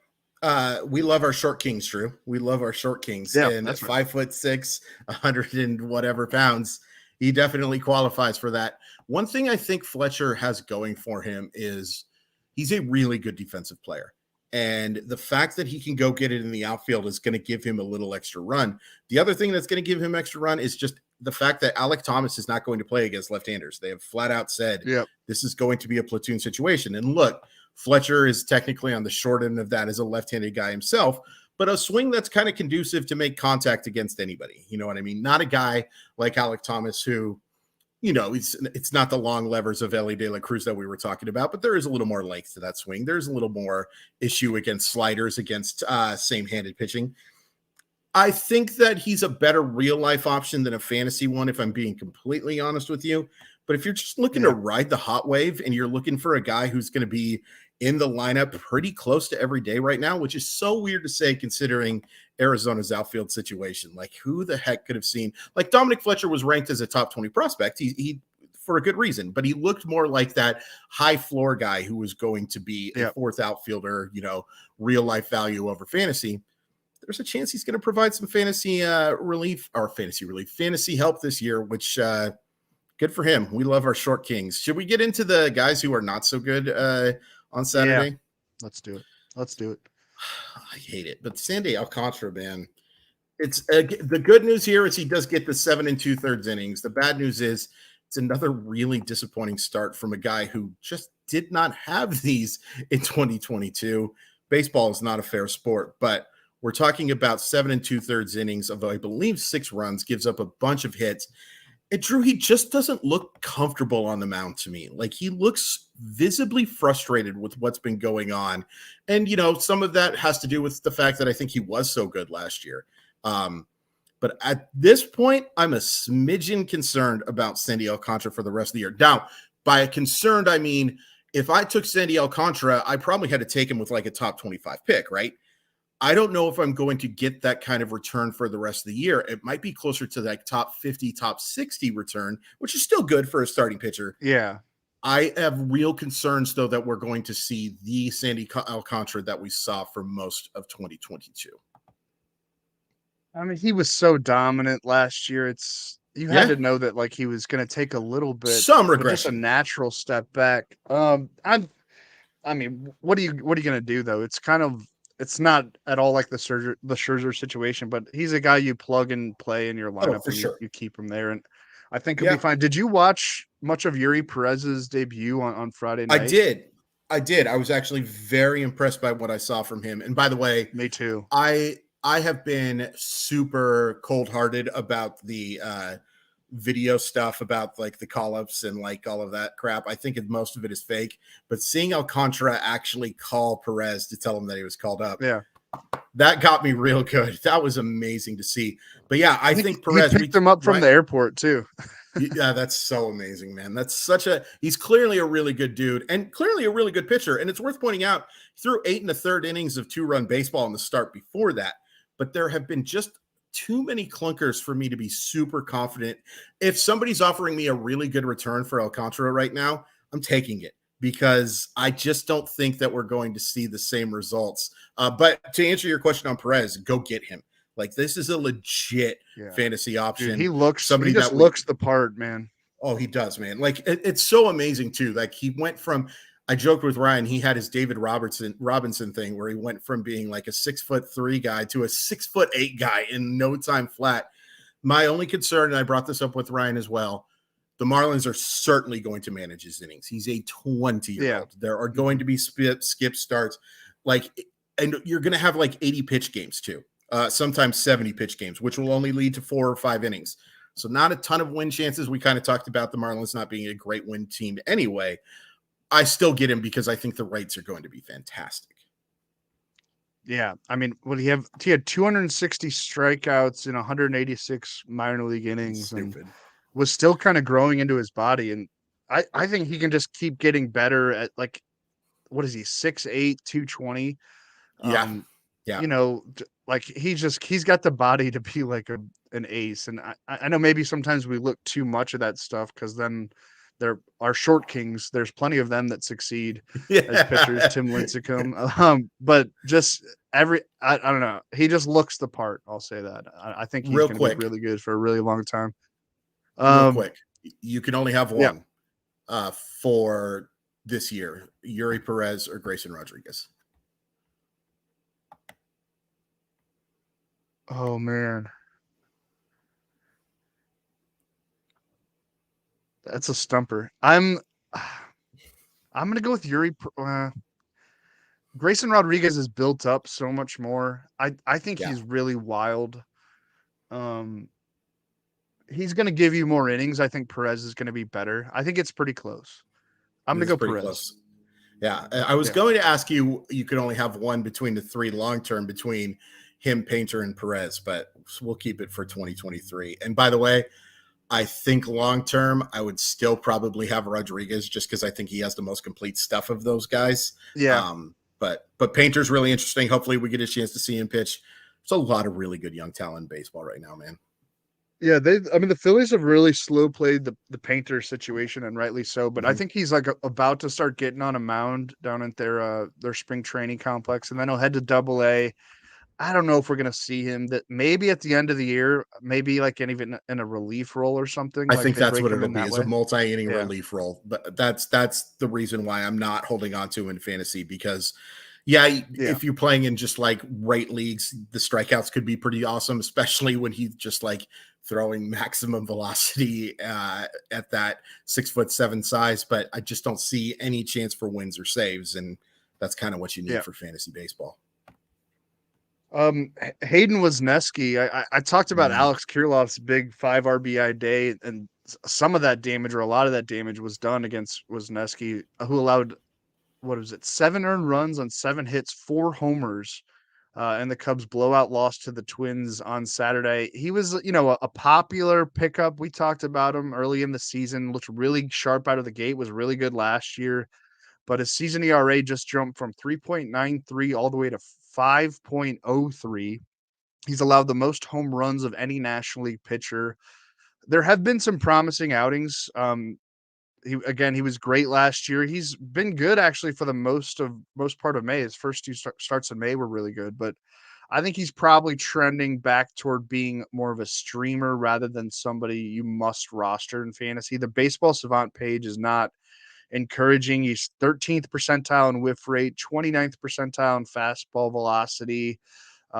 We love our short kings, Drew. We love our short kings. Yeah, And that's 5'6", 100 and whatever pounds, he definitely qualifies for that. One thing I think Fletcher has going for him is he's a really good defensive player. And the fact that he can go get it in the outfield is going to give him a little extra run. The other thing that's going to give him extra run is just the fact that Alek Thomas is not going to play against left-handers. They have flat out said this is going to be a platoon situation. And look, Fletcher is technically on the short end of that as a left-handed guy himself, but a swing that's kind of conducive to make contact against anybody. You know what I mean? Not a guy like Alek Thomas who, it's not the long levers of Elly De La Cruz that we were talking about, but there is a little more length to that swing. There's a little more issue against sliders, against same-handed pitching. I think that he's a better real-life option than a fantasy one, if I'm being completely honest with you. But if you're just looking to ride the hot wave and you're looking for a guy who's going to be in the lineup pretty close to every day right now, which is so weird to say considering Arizona's outfield situation. Like, who the heck could have seen? Like, Dominic Fletcher was ranked as a top 20 prospect. He for a good reason, but he looked more like that high floor guy who was going to be a fourth outfielder, real life value over fantasy. There's a chance he's going to provide some fantasy help this year, which good for him. We love our short kings. Should we get into the guys who are not so good on Saturday? Yeah. Let's do it. I hate it, but Sandy Alcantara, man, it's the good news here is he does get the 7 2/3 innings. The bad news is it's another really disappointing start from a guy who just did not have these in 2022. Baseball is not a fair sport, but we're talking about 7 2/3 innings of, I believe, 6 runs, gives up a bunch of hits. And Drew, he just doesn't look comfortable on the mound to me. Like, he looks visibly frustrated with what's been going on. And, some of that has to do with the fact that I think he was so good last year. But at this point, I'm a smidgen concerned about Sandy Alcantara for the rest of the year. Now, by concerned, I mean, if I took Sandy Alcantara, I probably had to take him with like a top 25 pick, right? I don't know if I'm going to get that kind of return for the rest of the year. It might be closer to like top 50, top 60 return, which is still good for a starting pitcher. Yeah. I have real concerns, though, that we're going to see the Sandy Alcantara that we saw for most of 2022. I mean, he was so dominant last year. You had to know that, like, he was going to take a little bit, some regression, just a natural step back. I mean, what are you going to do though? It's not at all like the Scherzer situation, but he's a guy you plug and play in your lineup and you keep him there. And I think he'll be fine. Did you watch much of Yuri Perez's debut on Friday night? I did. I was actually very impressed by what I saw from him. And by the way, me too. I have been super cold-hearted about the video stuff about like the call-ups and like all of that crap. I think most of it is fake, but seeing Alcantara actually call Perez to tell him that he was called up, that got me real good. That was amazing to see. But yeah, I think Perez picked him up from the airport too. Yeah, that's so amazing, man. He's clearly a really good dude and clearly a really good pitcher. And it's worth pointing out, he threw 8 1/3 innings of 2-run baseball in the start before that. But there have been just too many clunkers for me to be super confident. If somebody's offering me a really good return for Alcantara right now, I'm taking it because I just don't think that we're going to see the same results. But to answer your question on Perez, go get him. Like, this is a legit fantasy option. Dude, he looks the part, man. Oh, he does, man. Like, it's so amazing too. Like, he went from, I joked with Ryan, he had his David Robinson thing where he went from being like a 6'3" guy to a 6'8" guy in no time flat. My only concern, and I brought this up with Ryan as well, the Marlins are certainly going to manage his innings. He's a 20-year-old. There are going to be skip starts, and you're going to have like 80 pitch games too. sometimes 70 pitch games, which will only lead to 4 or 5 innings. So not a ton of win chances. We kind of talked about the Marlins not being a great win team anyway. I still get him because I think the rates are going to be fantastic. Yeah, I mean, he had 260 strikeouts in 186 minor league innings, and was still kind of growing into his body. And I think he can just keep getting better at, like, what is he, 6'8", 220? Yeah. You know, like he's got the body to be like an ace. And I know maybe sometimes we look too much at that stuff, because then there are short kings. There's plenty of them that succeed as pitchers, Tim Lincecum. But just I don't know. He just looks the part. I'll say that. I think he's going to be really good for a really long time. Real quick, you can only have one for this year: Yuri Perez or Grayson Rodriguez. Oh man, that's a stumper. I'm gonna go with Yuri. Grayson Rodriguez is built up so much more. I think he's really wild. He's going to give you more innings. I think Perez is going to be better. I think it's pretty close. I'm going to go Perez. Close. Yeah, I was going to ask you. You could only have one between the 3 long term between him, Painter, and Perez, but we'll keep it for 2023. And by the way, I think long term, I would still probably have Rodriguez, just because I think he has the most complete stuff of those guys. Yeah. But Painter's really interesting. Hopefully we get a chance to see him pitch. There's a lot of really good young talent in baseball right now, man. Yeah, the Phillies have really slow played the Painter situation, and rightly so. But I think he's like about to start getting on a mound down at their spring training complex, and then he'll head to Double-A. I don't know if we're going to see him that maybe at the end of the year, maybe like even in a relief role or something. I think that's what it'll be, is a multi-inning relief role. But that's the reason why I'm not holding on to him in fantasy, because if you're playing in just like rate leagues, the strikeouts could be pretty awesome, especially when he's just like throwing maximum velocity at that 6'7" size. But I just don't see any chance for wins or saves, and that's kind of what you need for fantasy baseball. Hayden Wesneski. I talked about Alex Kirilloff's big 5 RBI day, and some of that damage, or a lot of that damage, was done against Wesneski, who allowed, 7 earned runs on 7 hits, 4 homers, and the Cubs blowout loss to the Twins on Saturday. He was, a popular pickup. We talked about him early in the season, looked really sharp out of the gate, was really good last year, but his season ERA just jumped from 3.93 all the way to 5.03. He's allowed the most home runs of any National League pitcher. There have been some promising outings. He was great last year. He's been good actually for the most part of May. His first 2 starts in May were really good, but I think he's probably trending back toward being more of a streamer rather than somebody you must roster in fantasy. The Baseball Savant page is not encouraging. He's 13th percentile in whiff rate, 29th percentile in fastball velocity.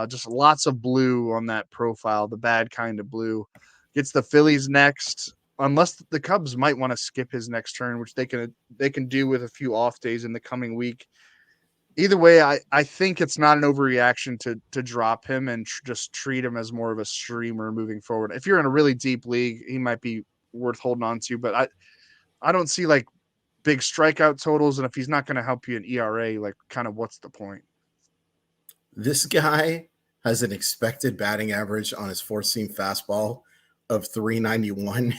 Just lots of blue on that profile, the bad kind of blue. Gets the Phillies next, unless the Cubs might want to skip his next turn, which they can do with a few off days in the coming week. Either way, I think it's not an overreaction to drop him and just treat him as more of a streamer moving forward. If you're in a really deep league, he might be worth holding on to, but I don't see like big strikeout totals, and if he's not going to help you in ERA, like, kind of what's the point? This guy has an expected batting average on his 4-seam fastball of 391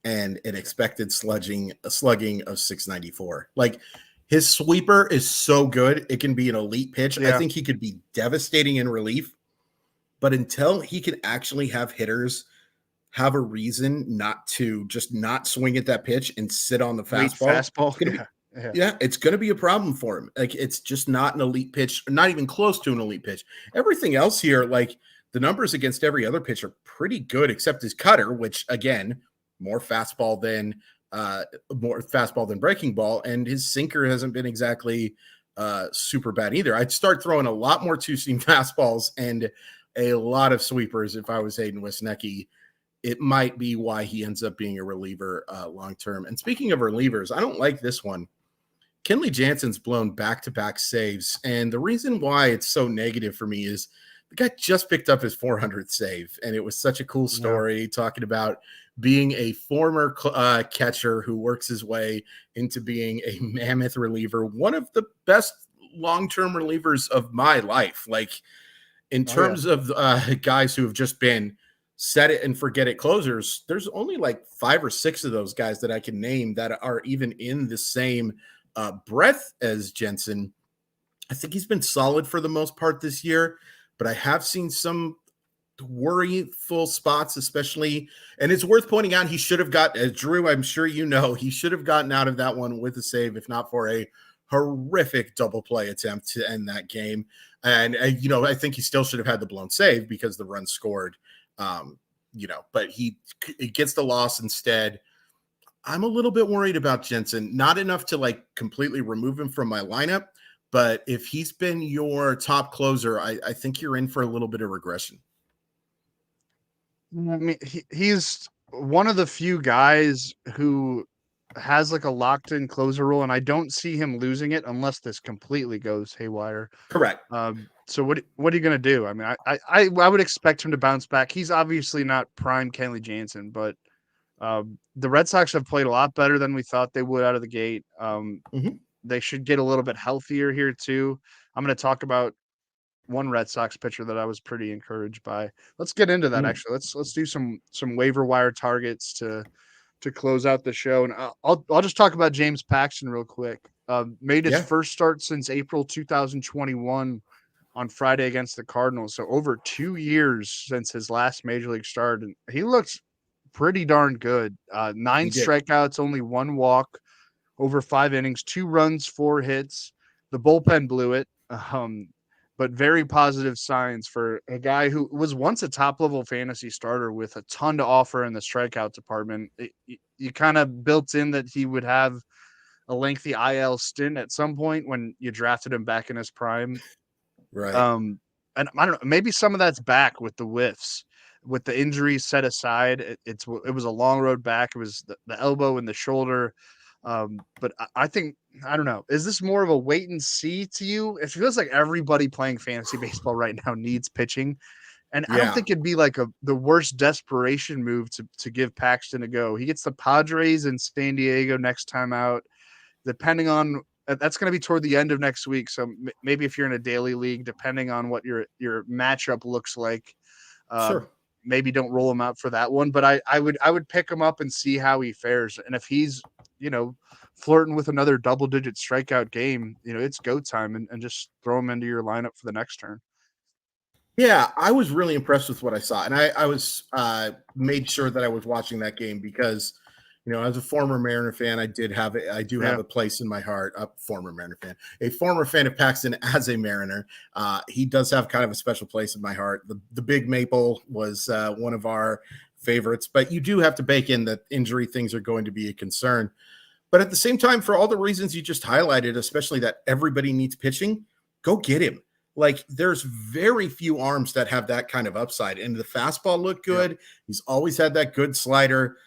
and an expected slugging of 694. Like, his sweeper is so good, it can be an elite pitch. I think he could be devastating in relief, but until he can actually have hitters have a reason not to just not swing at that pitch and sit on the fastball. It's going to be a problem for him. Like, it's just not an elite pitch, not even close to an elite pitch. Everything else here, like the numbers against every other pitch, are pretty good, except his cutter, which again, more fastball than breaking ball, and his sinker hasn't been exactly super bad either. I'd start throwing a lot more 2-seam fastballs and a lot of sweepers if I was Hayden Wesneski. It might be why he ends up being a reliever long-term. And speaking of relievers, I don't like this one. Kenley Jansen's blown back-to-back saves. And the reason why it's so negative for me is the guy just picked up his 400th save, and it was such a cool story talking about being a former catcher who works his way into being a mammoth reliever, one of the best long-term relievers of my life. Like in terms of guys who have just been set it and forget it closers, there's only like 5 or 6 of those guys that I can name that are even in the same breath as Jensen. I think he's been solid for the most part this year, but I have seen some worryful spots, especially, and it's worth pointing out he should have got, as Drew, I'm sure you know, he should have gotten out of that one with a save, if not for a horrific double play attempt to end that game. And, I think he still should have had the blown save because the run scored, but he gets the loss instead. I'm a little bit worried about Jensen, not enough to like completely remove him from my lineup, but if he's been your top closer, I think you're in for a little bit of regression. I mean, he's one of the few guys who has like a locked in closer role, and I don't see him losing it unless this completely goes haywire. Correct. So what are you going to do? I mean, I would expect him to bounce back. He's obviously not prime Kenley Jansen, but the Red Sox have played a lot better than we thought they would out of the gate. They should get a little bit healthier here too. I'm going to talk about one Red Sox pitcher that I was pretty encouraged by. Let's get into that. Actually, let's do some waiver wire targets to close out the show. And I'll just talk about James Paxton real quick. Made his first start since April 2021 on Friday against the Cardinals. So over 2 years since his last major league start, and he looks pretty darn good. 9 strikeouts, only 1 walk, over 5 innings, 2 runs, 4 hits. The bullpen blew it. But very positive signs for a guy who was once a top-level fantasy starter with a ton to offer in the strikeout department. You kind of built in that he would have a lengthy IL stint at some point when you drafted him back in his prime. Right. And I don't know, maybe some of that's back with the whiffs. With the injuries set aside, it was a long road back. It was the elbow and the shoulder. But I think, I don't know, is this more of a wait and see to you? It feels like everybody playing fantasy baseball right now needs pitching. And I don't think it'd be like the worst desperation move to give Paxton a go. He gets the Padres in San Diego next time out, depending on, that's going to be toward the end of next week. So maybe if you're in a daily league, depending on what your matchup looks like, maybe don't roll him out for that one. But I would pick him up and see how he fares. And if he's, flirting with another double-digit strikeout game, it's go time, and just throw him into your lineup for the next turn. Yeah, I was really impressed with what I saw, and I was made sure that I was watching that game because, as a former Mariner fan, I do have a place in my heart. A former fan of Paxton as a Mariner. He does have kind of a special place in my heart. The Big Maple was one of our favorites, but you do have to bake in that injury things are going to be a concern. But at the same time, for all the reasons you just highlighted, especially that everybody needs pitching, go get him. Like, there's very few arms that have that kind of upside. And the fastball looked good. Yeah. He's always had that good slider.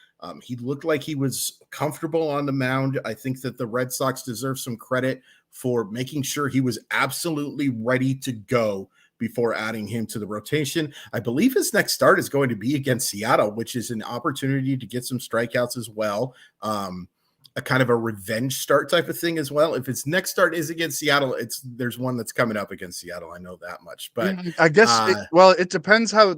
He looked like he was comfortable on the mound. I think that the Red Sox deserve some credit for making sure he was absolutely ready to go before adding him to the rotation. I believe his next start is going to be against Seattle, which is an opportunity to get some strikeouts as well. A kind of a revenge start type of thing as well. If his next start is against Seattle, there's one that's coming up against Seattle. I know that much, but I guess it depends how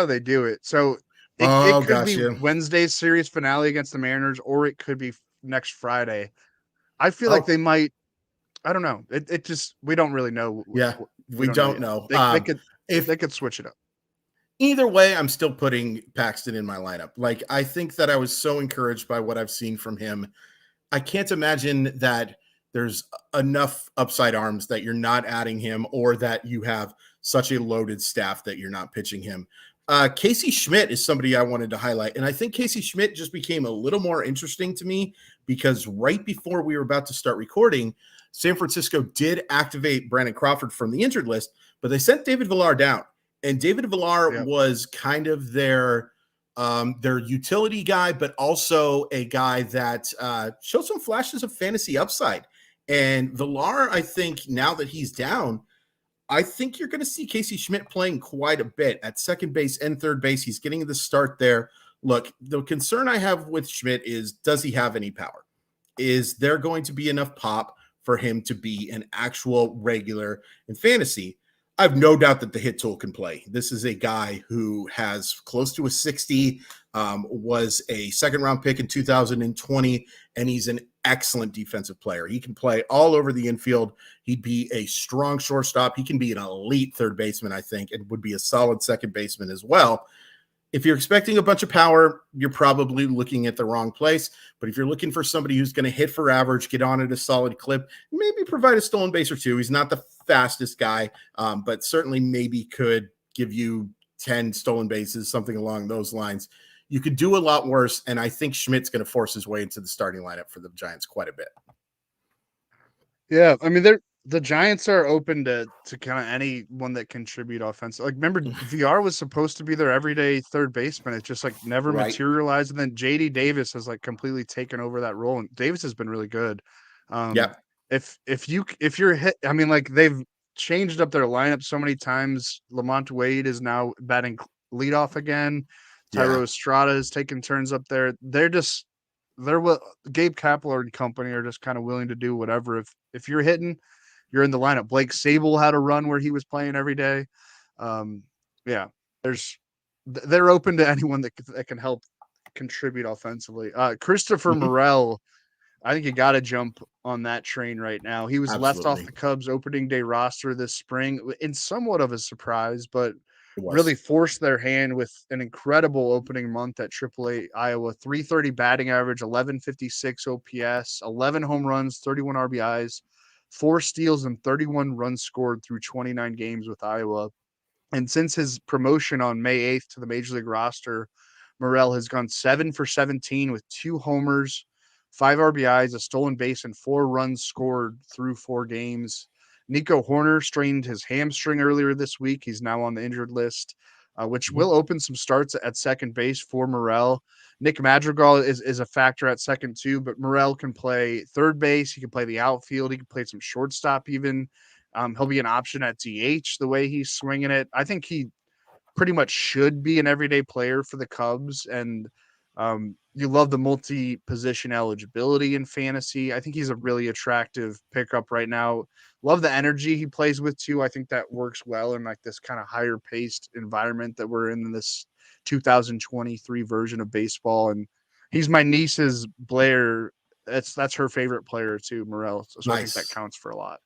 they do it. So it could be Wednesday's series finale against the Mariners, or it could be next Friday. I feel like they might. I don't know. It just, we don't really know. Yeah, we don't know. They could switch it up. Either way, I'm still putting Paxton in my lineup. Like, I think that I was so encouraged by what I've seen from him. I can't imagine that there's enough upside arms that you're not adding him, or that you have such a loaded staff that you're not pitching him. Casey Schmidt is somebody I wanted to highlight. And I think Casey Schmidt just became a little more interesting to me because right before we were about to start recording, San Francisco did activate Brandon Crawford from the injured list, but they sent David Villar down. And David Villar was kind of their utility guy, but also a guy that showed some flashes of fantasy upside. And Villar, I think now that he's down, I think you're going to see Casey Schmidt playing quite a bit at second base and third base. He's getting the start there. Look, the concern I have with Schmidt is, does he have any power? Is there going to be enough pop for him to be an actual regular in fantasy? I have no doubt that the hit tool can play. This is a guy who has close to a 60, was a second-round pick in 2020, and he's an excellent defensive player. He can play all over the infield. He'd be a strong shortstop. He can be an elite third baseman, I think, and would be a solid second baseman as well. If you're expecting a bunch of power, you're probably looking at the wrong place. But if you're looking for somebody who's going to hit for average, get on at a solid clip, maybe provide a stolen base or two. He's not the fastest guy, but certainly maybe could give you 10 stolen bases, something along those lines. You could do a lot worse, and I think Schmidt's going to force his way into the starting lineup for the Giants quite a bit. Yeah, I mean, the Giants are open to kind of anyone that contribute offensive. Like, remember, VR was supposed to be their everyday third baseman. It just like never materialized, and then JD Davis has like completely taken over that role, and Davis has been really good. If you're hit, I mean, like they've changed up their lineup so many times. Lamont Wade is now batting leadoff again. Tyro Estrada is taking turns up there. They're what Gabe Kapler and company are just kind of willing to do whatever. If you're hitting, you're in the lineup. Blake Sable had a run where he was playing every day. They're open to anyone that can help contribute offensively. Christopher Morel, I think you got to jump on that train right now. He was left off the Cubs opening day roster this spring in somewhat of a surprise, but really forced their hand with an incredible opening month at AAA Iowa. 330 batting average, 1156 OPS, 11 home runs, 31 RBIs, 4 steals, and 31 runs scored through 29 games with Iowa. And since his promotion on May 8th to the Major League roster, Morel has gone 7 for 17 with 2 homers, 5 RBIs, a stolen base, and 4 runs scored through 4 games. Nico Horner strained his hamstring earlier this week. He's now on the injured list, which will open some starts at second base for Morel. Nick Madrigal is a factor at second too, but Morel can play third base. He can play the outfield. He can play some shortstop even. He'll be an option at DH the way he's swinging it. I think he pretty much should be an everyday player for the Cubs, and you love the multi-position eligibility in fantasy. I think he's a really attractive pickup right now. Love the energy he plays with too. I think that works well in like this kind of higher paced environment that we're in this 2023 version of baseball. And he's my niece's Blair. That's her favorite player too, Morel. So nice. I think that counts for a lot.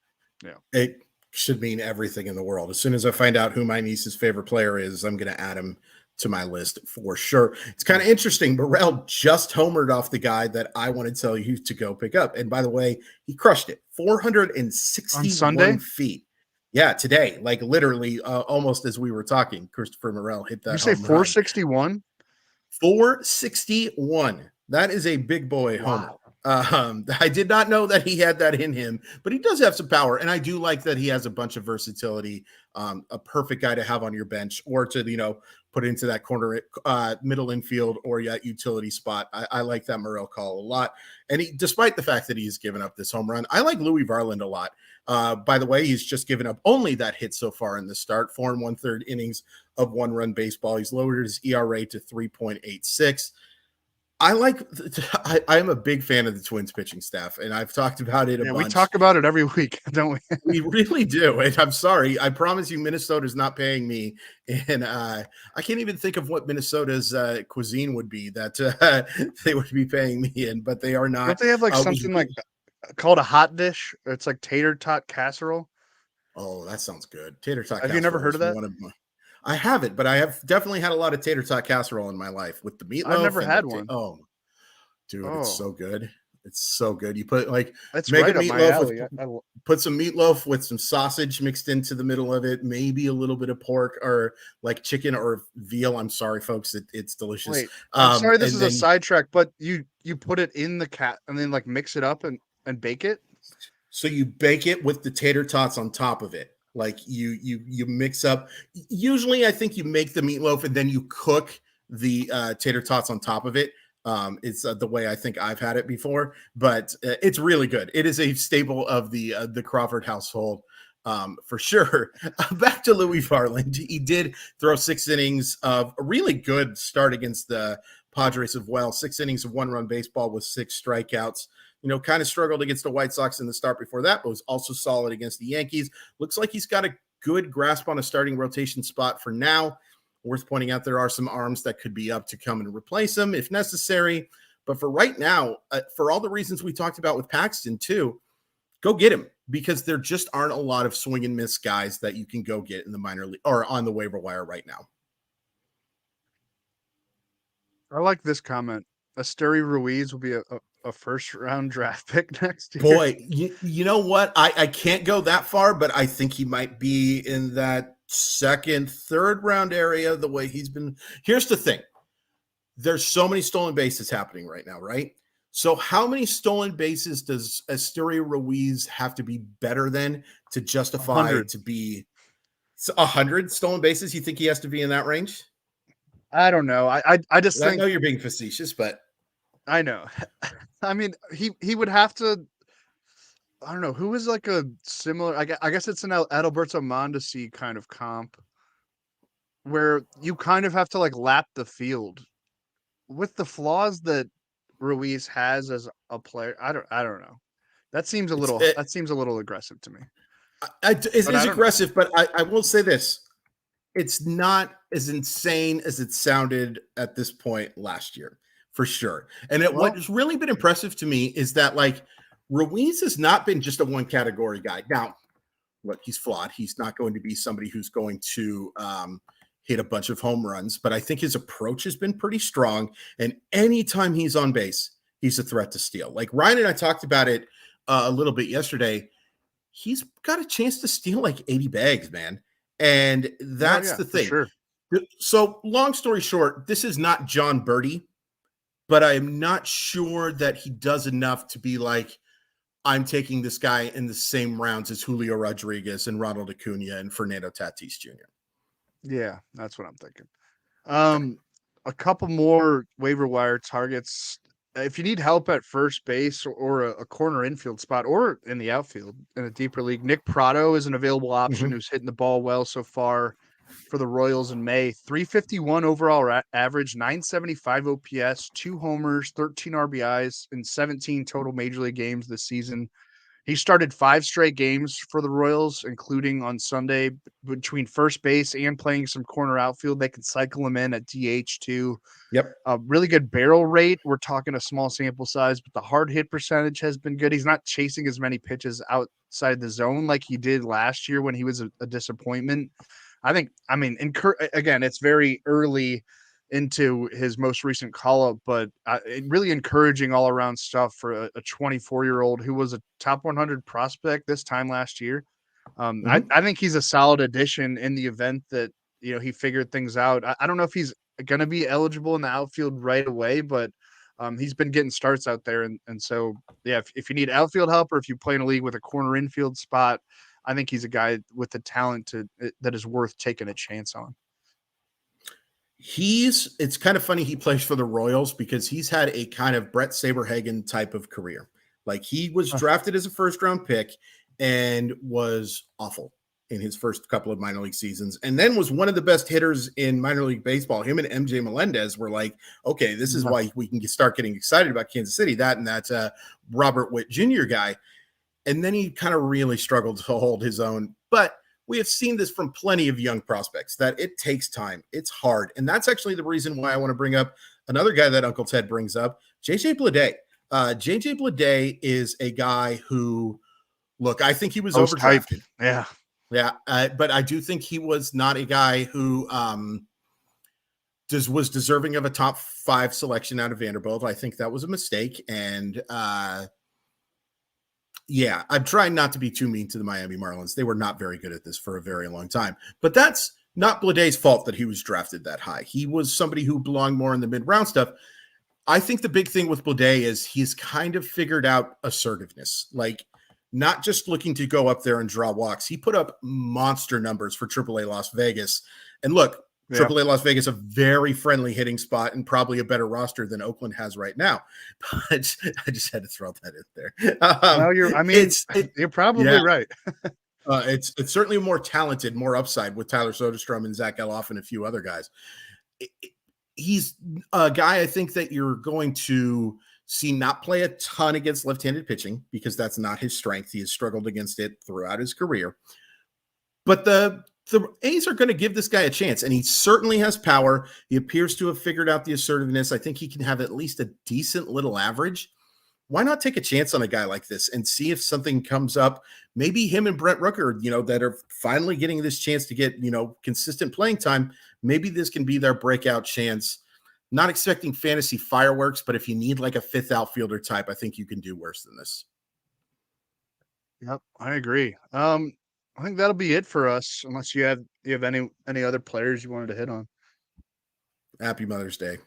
Yeah. It should mean everything in the world. As soon as I find out who my niece's favorite player is, I'm going to add him to my list for sure. It's kind of interesting. Morel just homered off the guy that I want to tell you to go pick up. And by the way, he crushed it. 461 feet. Yeah, today, like literally almost as we were talking, Christopher Morel hit that. You say 461? 461. That is a big boy homer. I did not know that he had that in him, but he does have some power. And I do like that he has a bunch of versatility, a perfect guy to have on your bench or to, put into that corner, middle infield or that utility spot. I like that Morel call a lot. And despite the fact that he's given up this home run, I like Louis Varland a lot. By the way, he's just given up only that hit so far in the start, 4 1/3 innings of 1-run baseball. He's lowered his ERA to 3.86. I am a big fan of the Twins pitching staff, and I've talked about it a bunch. We talk about it every week, don't we? We really do. And I'm sorry. I promise you Minnesota's not paying me. And I can't even think of what Minnesota's cuisine would be that they would be paying me in, but they are not. Don't they have like something like called a hot dish? It's like tater tot casserole. Oh, that sounds good. Tater tot. Have you never heard of that? I haven't, but I have definitely had a lot of tater tot casserole in my life with the meatloaf. I've never had one. It's so good. It's so good. You put that's right up my alley. Put some meatloaf with some sausage mixed into the middle of it, maybe a little bit of pork or like chicken or veal. I'm sorry, folks. It's delicious. Wait, I'm sorry, this is a sidetrack, but you put it in the and then like mix it up and bake it. So you bake it with the tater tots on top of it. Like you mix up. Usually, I think you make the meatloaf and then you cook the tater tots on top of it. It's the way I think I've had it before, but it's really good. It is a staple of the Crawford household. for sure. Back to Louis Varland. He did throw 6 innings of a really good start against the Padres as well. 6 innings of 1-run baseball with 6 strikeouts. Kind of struggled against the White Sox in the start before that, but was also solid against the Yankees. Looks like he's got a good grasp on a starting rotation spot for now. Worth pointing out, there are some arms that could be up to come and replace him if necessary. But for right now, for all the reasons we talked about with Paxton too, go get him, because there just aren't a lot of swing and miss guys that you can go get in the minor league or on the waiver wire right now. I like this comment. Esteury Ruiz will be a first round draft pick next year. Boy, you know what? I can't go that far, but I think he might be in that second, third round area the way he's been. Here's the thing. There's so many stolen bases happening right now, right? So how many stolen bases does Esteury Ruiz have to be better than to justify 100. to be 100 stolen bases? You think he has to be in that range? I don't know. I just think, I know you're being facetious, but I know. I mean, he would have to. I don't know who is like a similar. I guess it's an Adalberto Mondesi kind of comp, where you kind of have to like lap the field with the flaws that Ruiz has as a player. I don't know. That seems a little aggressive to me. It is aggressive, but I will say this. It's not as insane as it sounded at this point last year, for sure. And what's really been impressive to me is that, like, Ruiz has not been just a one category guy. Now, look, he's flawed. He's not going to be somebody who's going to hit a bunch of home runs, but I think his approach has been pretty strong. And anytime he's on base, he's a threat to steal. Like Ryan and I talked about it a little bit yesterday. He's got a chance to steal like 80 bags, man. And that's the thing. Sure. So long story short, this is not John Birdie, but I'm not sure that he does enough to be like, I'm taking this guy in the same rounds as Julio Rodriguez and Ronald Acuna and Fernando Tatis Jr. Yeah, that's what I'm thinking. A couple more waiver wire targets. If you need help at first base or a corner infield spot or in the outfield in a deeper league, Nick Prado is an available option who's hitting the ball well so far for the Royals in May. 351 overall average, 975 OPS, 2 homers, 13 RBIs in 17 total major league games this season. He started 5 straight games for the Royals, including on Sunday between first base and playing some corner outfield. They can cycle him in at DH too. Yep. Really good barrel rate. We're talking a small sample size, but the hard hit percentage has been good. He's not chasing as many pitches outside the zone like he did last year when he was a disappointment. Again, it's very early into his most recent call-up, but really encouraging all-around stuff for a 24-year-old who was a top 100 prospect this time last year. I think he's a solid addition in the event that, he figured things out. I don't know if he's going to be eligible in the outfield right away, but he's been getting starts out there. And so, yeah, if you need outfield help or if you play in a league with a corner infield spot, I think he's a guy with the talent that is worth taking a chance on. It's kind of funny he plays for the Royals because he's had a kind of Brett Saberhagen type of career. Like he was drafted as a first round pick and was awful in his first couple of minor league seasons, and then was one of the best hitters in minor league baseball. Him and MJ Melendez were like, okay, this is why we can start getting excited about Kansas City, that Robert Witt Jr. guy. And then he kind of really struggled to hold his own. But we have seen this from plenty of young prospects that it takes time. It's hard. And that's actually the reason why I want to bring up another guy that Uncle Ted brings up, JJ Bleday. JJ Bleday is a guy who, look, I think he was overdrafted. Yeah. Yeah. But I do think he was not a guy who was deserving of a top 5 selection out of Vanderbilt. I think that was a mistake. And yeah, I'm trying not to be too mean to the Miami Marlins. They were not very good at this for a very long time. But that's not Bleday's fault that he was drafted that high. He was somebody who belonged more in the mid-round stuff. I think the big thing with Bleday is he's kind of figured out assertiveness, like not just looking to go up there and draw walks. He put up monster numbers for AAA Las Vegas. And look, AAA Las Vegas, a very friendly hitting spot and probably a better roster than Oakland has right now. But I just had to throw that in there. You're probably right. It's certainly more talented, more upside with Tyler Soderstrom and Zach Geloff and a few other guys. He's a guy I think that you're going to see not play a ton against left-handed pitching because that's not his strength. He has struggled against it throughout his career. But the A's are going to give this guy a chance, and he certainly has power. He appears to have figured out the assertiveness. I think he can have at least a decent little average. Why not take a chance on a guy like this and see if something comes up? Maybe him and Brent Rooker, that are finally getting this chance to get, consistent playing time. Maybe this can be their breakout chance. Not expecting fantasy fireworks, but if you need like a fifth outfielder type, I think you can do worse than this. Yep, I agree. I think that'll be it for us, unless you have any other players you wanted to hit on. Happy Mother's Day.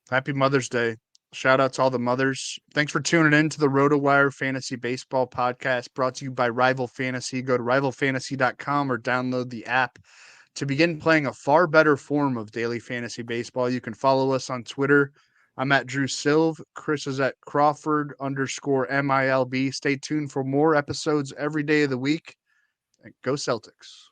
Happy Mother's Day. Shout out to all the mothers. Thanks for tuning in to the RotoWire Fantasy Baseball podcast, brought to you by Rival Fantasy. Go to rivalfantasy.com or download the app to begin playing a far better form of daily fantasy baseball. You can follow us on Twitter. I'm at Drew Silva. Chris is at Crawford_MILB. Stay tuned for more episodes every day of the week. And go Celtics.